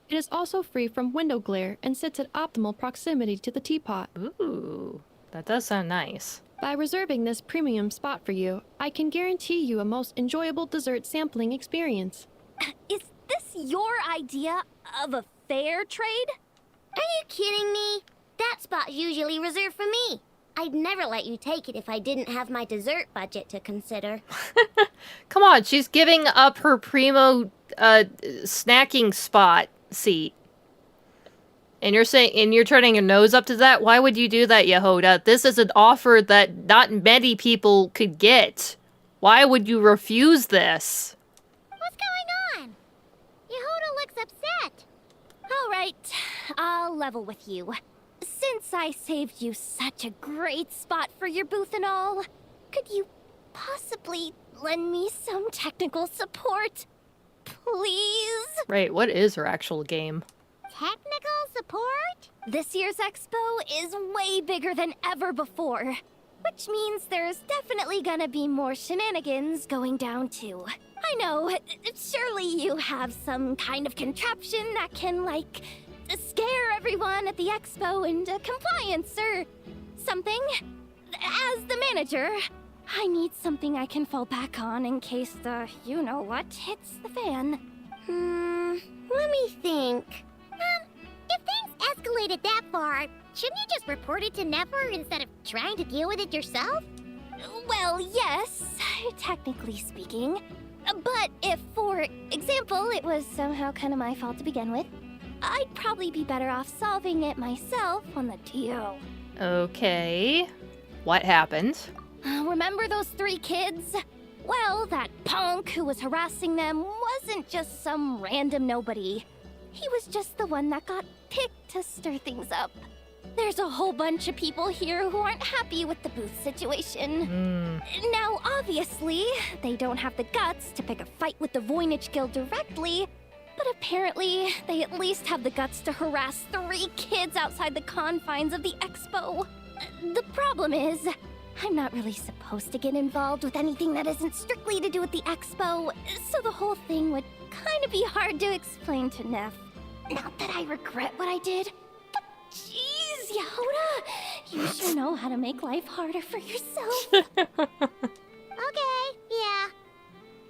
It is also free from window glare and sits at optimal proximity to the teapot. Ooh, that does sound nice. By reserving this premium spot for you, I can guarantee you a most enjoyable dessert sampling experience. Is this your idea of a fair trade? Are you kidding me? That spot's usually reserved for me. I'd never let you take it if I didn't have my dessert budget to consider. Come on, she's giving up her primo snacking spot seat. And you're turning your nose up to that? Why would you do that, Jahoda? This is an offer that not many people could get. Why would you refuse this? What's going on? Jahoda looks upset. All right, I'll level with you. Since I saved you such a great spot for your booth and all, could you possibly lend me some technical support? Please? Right, what is her actual game? Technical support? This year's expo is way bigger than ever before, which means there's definitely gonna be more shenanigans going down too. I know, surely you have some kind of contraption that can, like, scare everyone at the expo into compliance or something. As the manager, I need something I can fall back on in case the you-know-what hits the fan. Let me think. If things escalated that far, shouldn't you just report it to Nefer instead of trying to deal with it yourself? Well, yes, technically speaking. But if, for example, it was somehow kind of my fault to begin with, I'd probably be better off solving it myself on the DO. Okay. What happened? Remember those 3 kids? Well, that punk who was harassing them wasn't just some random nobody. He was just the one that got picked to stir things up. There's a whole bunch of people here who aren't happy with the booth situation. Now, obviously, they don't have the guts to pick a fight with the Voynich Guild directly, but apparently, they at least have the guts to harass 3 kids outside the confines of the expo. The problem is, I'm not really supposed to get involved with anything that isn't strictly to do with the expo, so the whole thing would kind of be hard to explain to Nef. Not that I regret what I did, but jeez, Jahoda, you sure know how to make life harder for yourself. Okay, yeah.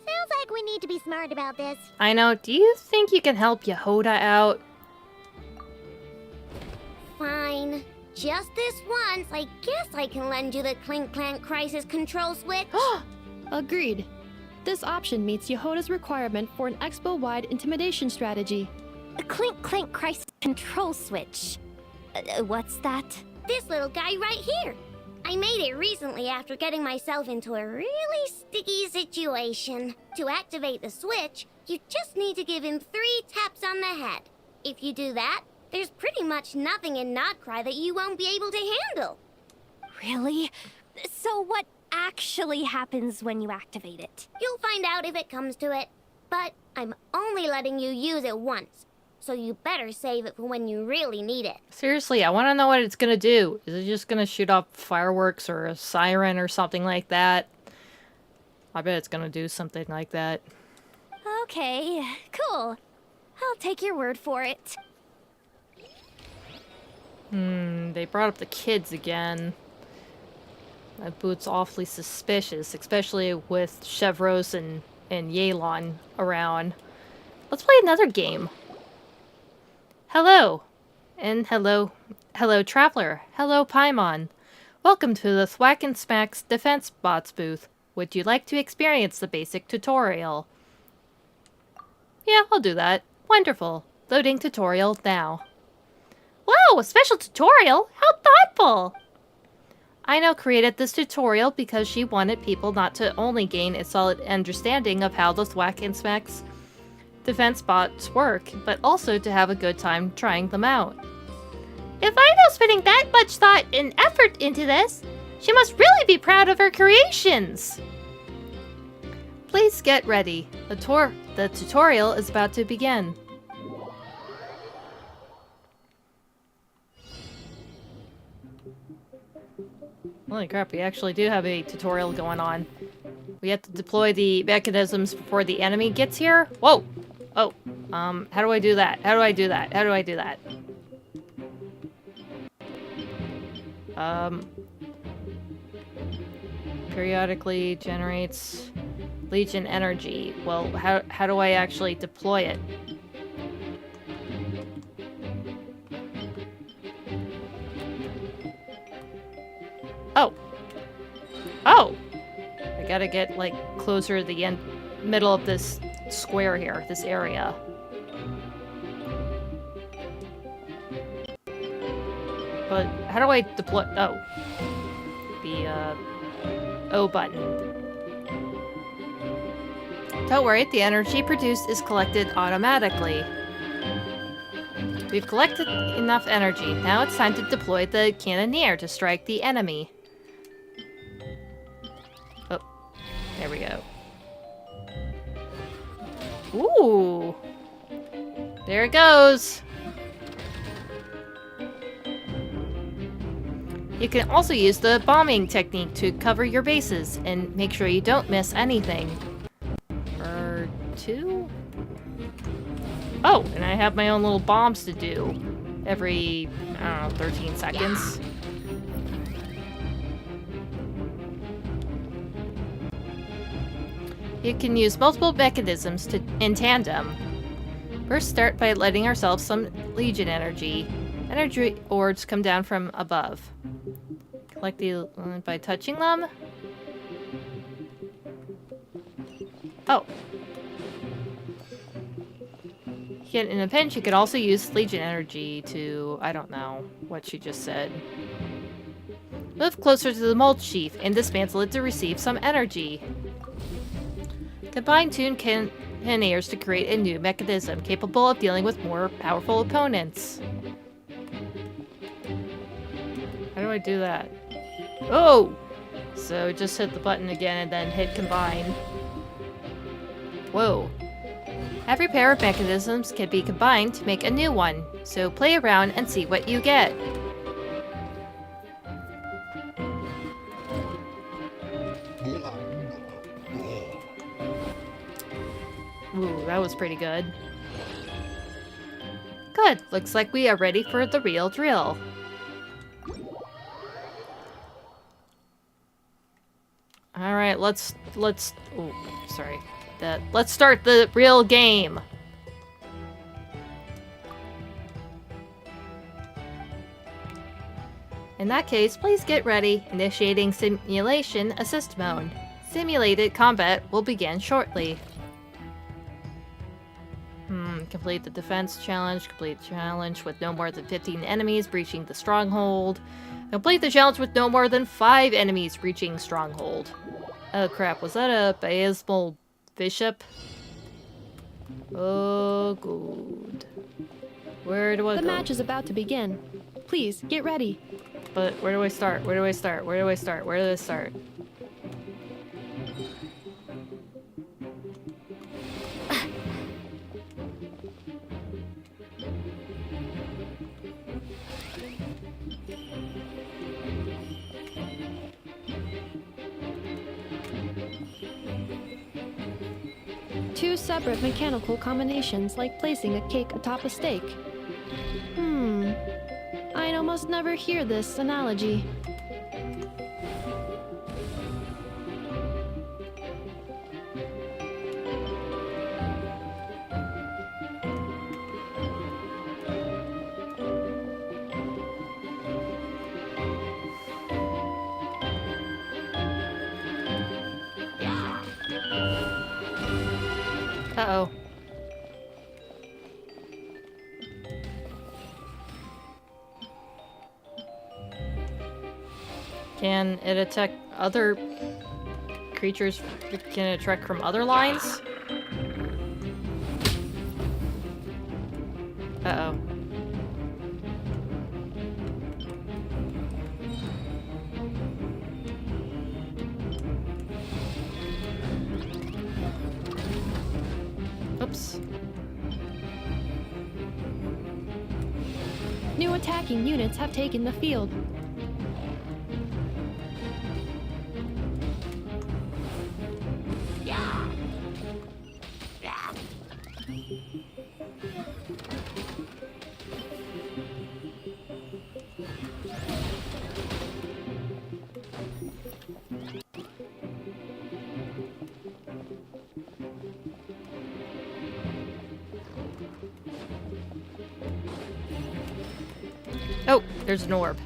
Sounds like we need to be smart about this. I know, do you think you can help Jahoda out? Fine. Just this once, I guess I can lend you the Clink Clank Crisis Control Switch. Agreed. This option meets Jahoda's requirement for an expo-wide intimidation strategy. A Clink Clank Crisis Control Switch. What's that? This little guy right here. I made it recently after getting myself into a really sticky situation. To activate the switch, you just need to give him 3 taps on the head. If you do that, there's pretty much nothing in Nod-Krai that you won't be able to handle. Really? So what actually happens when you activate it? You'll find out if it comes to it. But I'm only letting you use it once. So you better save it for when you really need it. Seriously, I want to know what it's going to do. Is it just going to shoot off fireworks or a siren or something like that? I bet it's going to do something like that. Okay, cool. I'll take your word for it. They brought up the kids again. That booth's awfully suspicious, especially with Chevros and and Yelan around. Let's play another game. Hello. And hello, Traveler. Hello, Paimon. Welcome to the Thwack and Smack's Defense Bots booth. Would you like to experience the basic tutorial? Yeah, I'll do that. Wonderful. Loading tutorial now. Whoa, a special tutorial? How thoughtful! Aino created this tutorial because she wanted people not to only gain a solid understanding of how the Thwack and Smack's defense bots work, but also to have a good time trying them out. If Aino's putting that much thought and effort into this, she must really be proud of her creations! Please get ready. The tutorial is about to begin. Holy crap, we actually do have a tutorial going on. We have to deploy the mechanisms before the enemy gets here? Whoa! Oh, how do I do that? How do I do that? How do I do that? Periodically generates Legion energy. Well, how do I actually deploy it? Oh! Oh! I gotta get, like, closer to the middle of this square here, this area. But how do I deploy? Oh. The, O button. Don't worry, the energy produced is collected automatically. We've collected enough energy. Now it's time to deploy the cannoneer to strike the enemy. Oh, there we go. Ooh! There it goes! You can also use the bombing technique to cover your bases and make sure you don't miss anything. For 2? Oh, and I have my own little bombs to do every, I don't know, 13 seconds. You can use multiple mechanisms in tandem. First, start by letting ourselves some Legion energy. Energy orbs come down from above. Collect the by touching them. Oh. In a pinch, you could also use Legion energy to, I don't know what she just said. Move closer to the mold sheath and dismantle it to receive some energy. Combine two cannoneers to create a new mechanism capable of dealing with more powerful opponents. How do I do that? Oh! So just hit the button again and then hit combine. Whoa. Every pair of mechanisms can be combined to make a new one, so play around and see what you get. Ooh, that was pretty good. Good, looks like we are ready for the real drill. Alright, let's start the real game. In that case, please get ready. Initiating simulation assist mode. Simulated combat will begin shortly. Complete the defense challenge. Complete the challenge with no more than 15 enemies breaching the stronghold. Complete the challenge with no more than 5 enemies reaching stronghold. Oh crap, was that a Baismal Bishop? Oh, good. Where do I go? The match is about to begin. Please, get ready. But where do I start? Where do I start? Where do I start? Where do I start? Two separate mechanical combinations, like placing a cake atop a steak. I'd almost never hear this analogy. Uh-oh. Can it attack other creatures? Can it attack from other lines? Uh-oh. Oops. New attacking units have taken the field. Oh, there's an orb.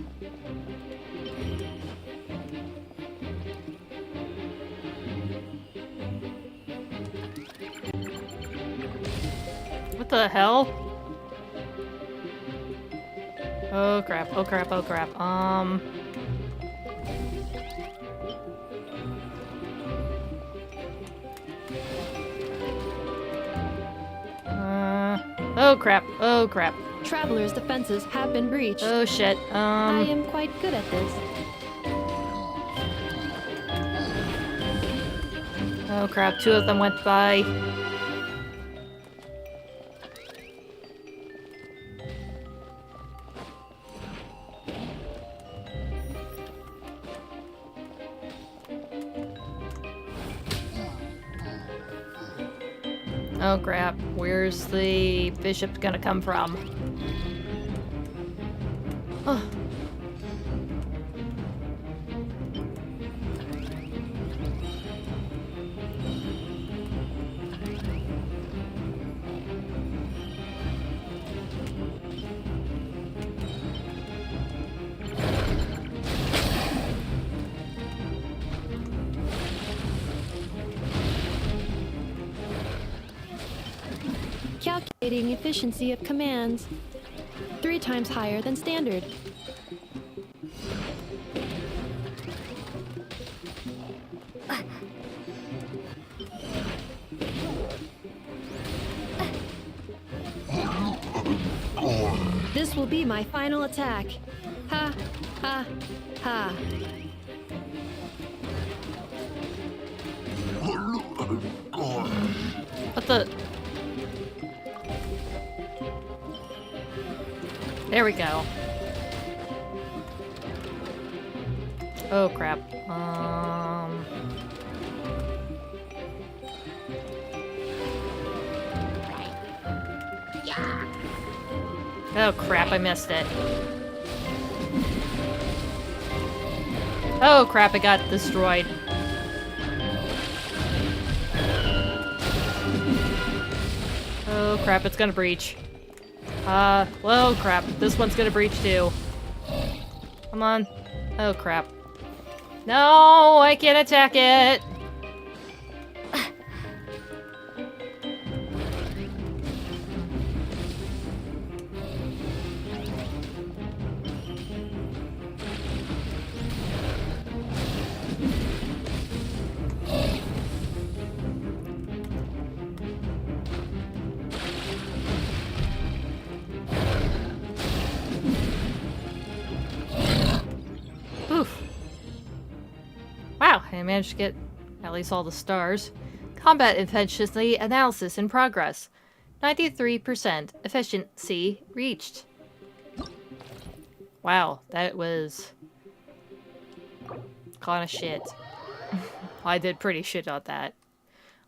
What the hell? Oh crap, oh crap, oh crap. Oh crap, oh crap. Traveler's defenses have been breached. Oh shit, I am quite good at this. Oh crap, two of them went by. Oh crap, where's the bishop gonna come from? Oh. Calculating efficiency of commands. 3 times higher than standard. This will be my final attack. Ha, ha, ha. What the? There we go. Oh crap. Oh crap, I missed it. Oh crap, it got destroyed. Oh crap, it's gonna breach. Well, crap. This one's gonna breach too. Come on. Oh crap. No, I can't attack it! Wow, I managed to get at least all the stars. Combat efficiency analysis in progress. 93% efficiency reached. Wow, that was kind of shit. I did pretty shit on that.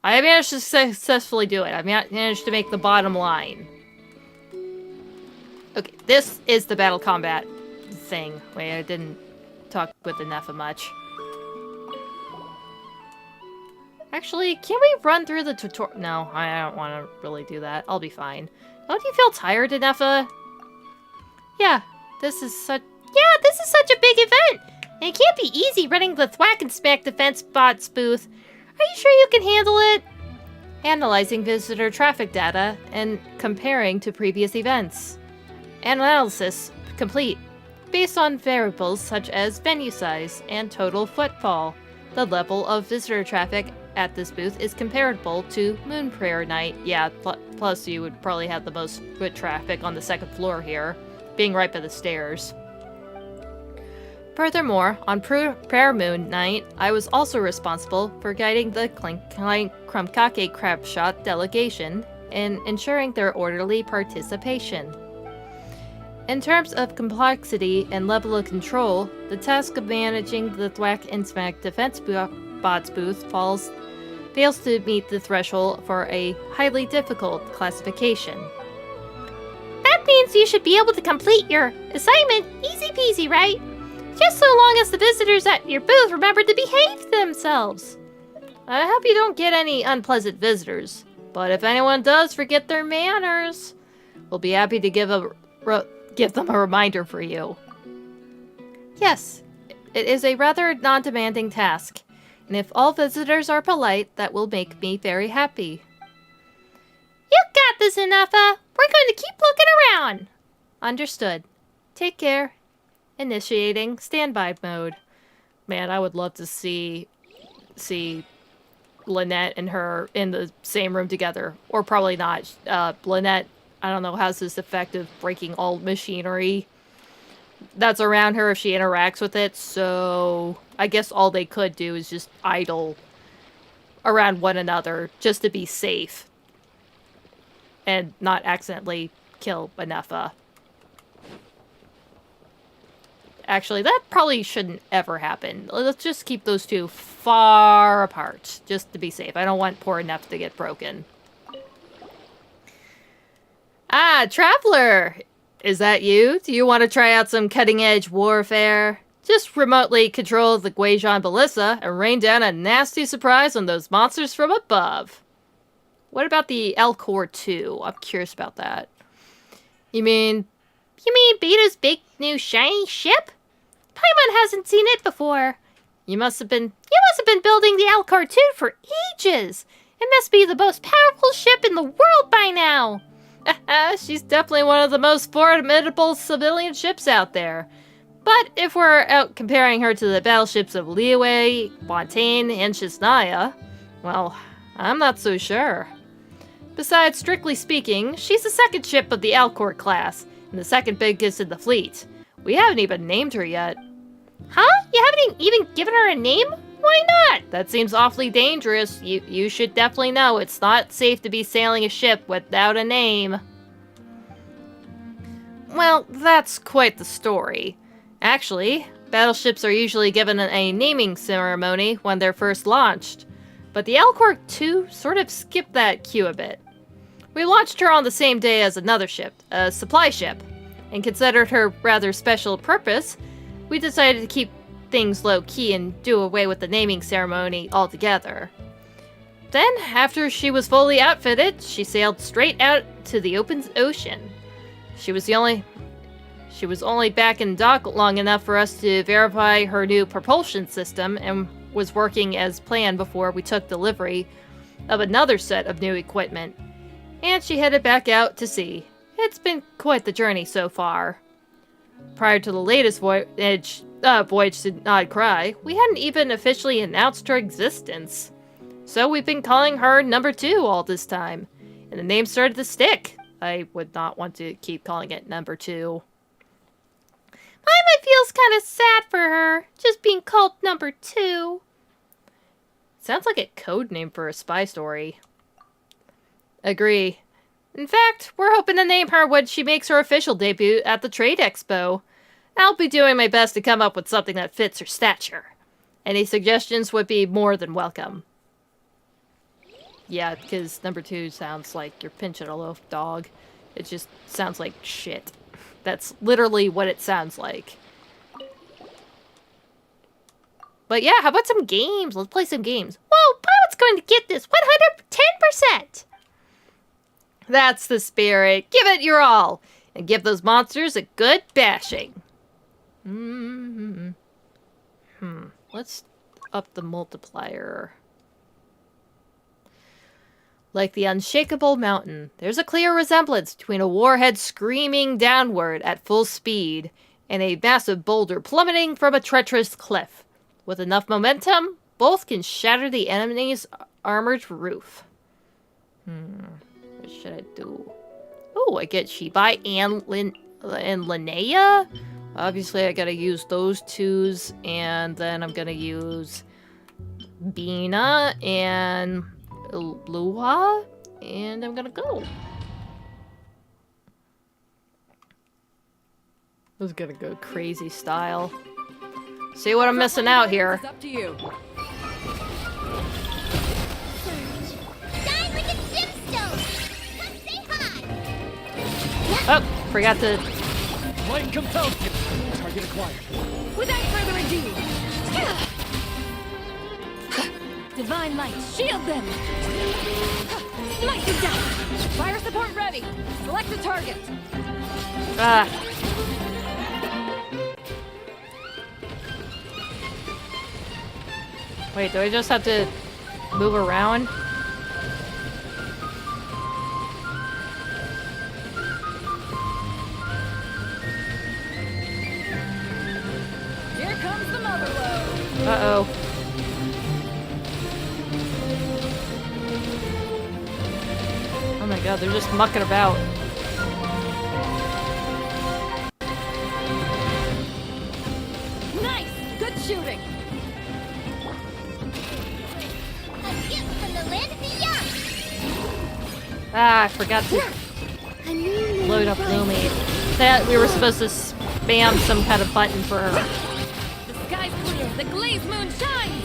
I managed to successfully do it. I managed to make the bottom line. Okay, this is the battle combat thing. Wait, I didn't talk with Ineffa much. Actually, can we run through the tutorial? No, I don't want to really do that. I'll be fine. Don't you feel tired, Ineffa? Yeah, this is such a big event! And it can't be easy running the Thwack and Smack Defense Bots booth. Are you sure you can handle it? analyzing visitor traffic data and comparing to previous events. Analysis complete. Based on variables such as venue size and total footfall, the level of visitor traffic at this booth is comparable to Moon Prayer Night. Yeah, plus you would probably have the most foot traffic on the second floor here, being right by the stairs. Furthermore, on Prayer Moon Night, I was also responsible for guiding the Krumkake Crab Shot delegation and ensuring their orderly participation. In terms of complexity and level of control, the task of managing the Thwack and Smack Defense Bots booth fails to meet the threshold for a highly difficult classification. That means you should be able to complete your assignment easy peasy, right? Just so long as the visitors at your booth remember to behave themselves. I hope you don't get any unpleasant visitors, but if anyone does forget their manners, we'll be happy to give them a reminder for you. Yes, it is a rather non-demanding task, and if all visitors are polite, that will make me very happy. You got this, Ineffa! We're going to keep looking around! Understood. Take care. Initiating standby mode. Man, I would love to see Lynette and her in the same room together. Or probably not. Lynette, I don't know, has this effect of breaking all machinery that's around her if she interacts with it, so I guess all they could do is just idle around one another just to be safe and not accidentally kill Ineffa. Actually, that probably shouldn't ever happen. Let's just keep those two far apart, just to be safe. I don't want poor Ineffa to get broken. Ah, Traveler! Is that you? Do you want to try out some cutting-edge warfare? Just remotely control the Guijan Ballista and rain down a nasty surprise on those monsters from above. What about the Alcor 2? I'm curious about that. You mean Beidou's big new shiny ship? Paimon hasn't seen it before. You must have been building the Alcor 2 for ages. It must be the most powerful ship in the world by now. She's definitely one of the most formidable civilian ships out there. But if we're out comparing her to the battleships of Liyue, Fontaine, and Shisnaya, well, I'm not so sure. Besides, strictly speaking, she's the second ship of the Alcor class, and the second biggest in the fleet. We haven't even named her yet. Huh? You haven't even given her a name? Why not? That seems awfully dangerous. You should definitely know it's not safe to be sailing a ship without a name. Well, that's quite the story. Actually, battleships are usually given a naming ceremony when they're first launched. But the Alcor 2 sort of skipped that cue a bit. We launched her on the same day as another ship, a supply ship, and considered her rather special purpose, we decided to keep things low-key and do away with the naming ceremony altogether. Then, after she was fully outfitted, she sailed straight out to the open ocean. She was only back in dock long enough for us to verify her new propulsion system and was working as planned before we took delivery of another set of new equipment. And she headed back out to sea. It's been quite the journey so far. Prior to the latest voyage to Nod-Krai, we hadn't even officially announced her existence. So we've been calling her Number 2 all this time, and the name started to stick. I would not want to keep calling it Number 2. Paimon feels kind of sad for her, just being called Number 2. Sounds like a code name for a spy story. Agree. In fact, we're hoping to name her when she makes her official debut at the Trade Expo. I'll be doing my best to come up with something that fits her stature. Any suggestions would be more than welcome. Yeah, because Number 2 sounds like you're pinching a loaf dog. It just sounds like shit. That's literally what it sounds like. But yeah, how about some games? Let's play some games. Whoa, Pilot's going to get this 110%! That's the spirit. Give it your all. And give those monsters a good bashing. Let's up the multiplier. Like the unshakable mountain, there's a clear resemblance between a warhead screaming downward at full speed and a massive boulder plummeting from a treacherous cliff. With enough momentum, both can shatter the enemy's armored roof. What should I do? Oh, I get Shibai and Linnea? Obviously, I gotta use those twos, and then I'm gonna use Bina and Luha, and I'm gonna go. I was gonna go crazy style. See what I'm missing out here. It's up to you. Oh, forgot to... Light compels you. Target acquired. Without further ado, Divine Light, shield them! Smite them down! Fire support ready. Select a target. Ah. Wait, do I just have to move around? Here comes the mother load. Uh-oh. Oh my god, they're just mucking about. Nice! Good shooting! A gift from the land beyond! Ah, I forgot to load up Lumi. That we were supposed to spam some kind of button for her. The sky's clear, the glazed moon shines!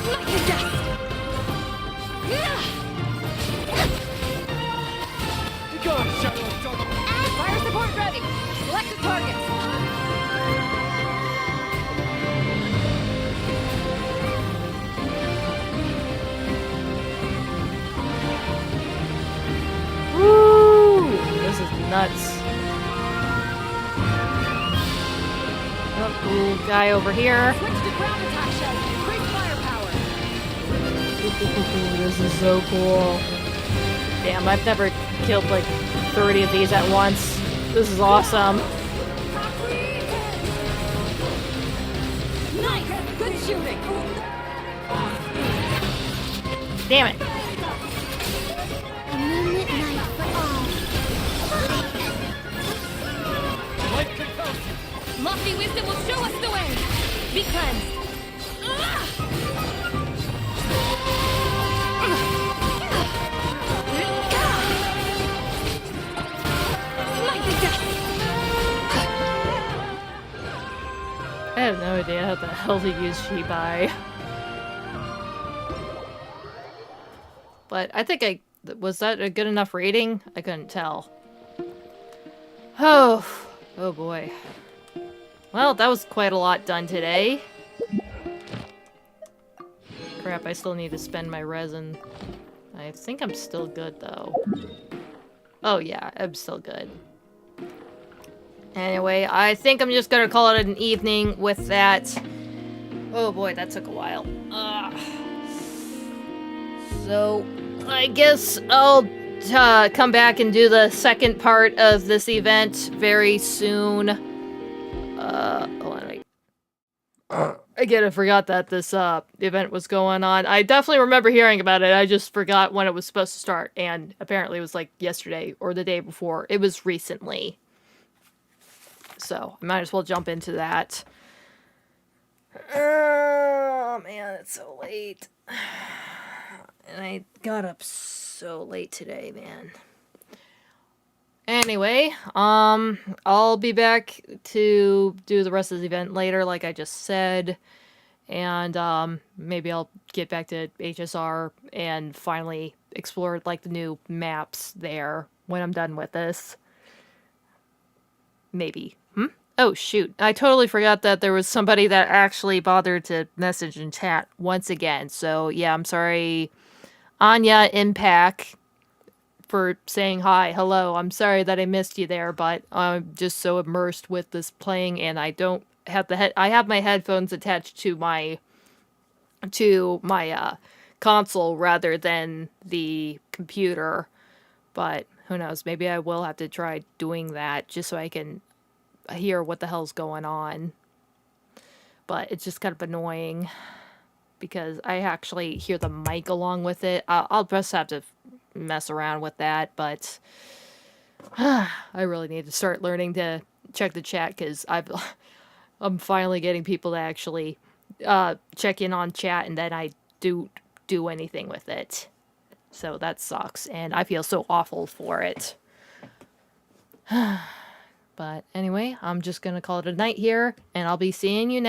Smite to dust! Go, Shadow of Dark. Fire support ready. Select a target. Woo! This is nuts. Oh, cool guy over here. Switch to ground attack shells. Increase firepower. This is so cool. Damn, I've never killed like 30 of these at once. This is awesome. Nice! Good shooting! Damn it. A moonlit night for all. Light compels you. Lofty wisdom will show us the way! Be cleansed! Smite the dust! I have no idea how the hell to use Shibai. But I think was that a good enough rating? I couldn't tell. Oh boy. Well, that was quite a lot done today. Crap, I still need to spend my resin. I think I'm still good though. Oh yeah, I'm still good. Anyway, I think I'm just gonna call it an evening with that. Oh boy, that took a while. So, I guess I'll come back and do the second part of this event very soon. Hold on, wait. Again, I forgot that this event was going on. I definitely remember hearing about it. I just forgot when it was supposed to start. And apparently it was like yesterday or the day before. It was recently. So, I might as well jump into that. Oh, man, it's so late. And I got up so late today, man. Anyway, I'll be back to do the rest of the event later, like I just said. And, maybe I'll get back to HSR and finally explore, like, the new maps there when I'm done with this. Maybe. Oh, shoot. I totally forgot that there was somebody that actually bothered to message in chat once again. So, yeah, I'm sorry, Anya Impact, for saying hi, hello. I'm sorry that I missed you there, but I'm just so immersed with this playing, and I don't have I have my headphones attached to my to my console rather than the computer. But who knows? Maybe I will have to try doing that just so I can hear what the hell's going on. But it's just kind of annoying because I actually hear the mic along with it. I'll just have to mess around with that, but I really need to start learning to check the chat because I'm finally getting people to actually check in on chat, and then I do anything with it. So that sucks, and I feel so awful for it. But anyway, I'm just gonna call it a night here, and I'll be seeing you next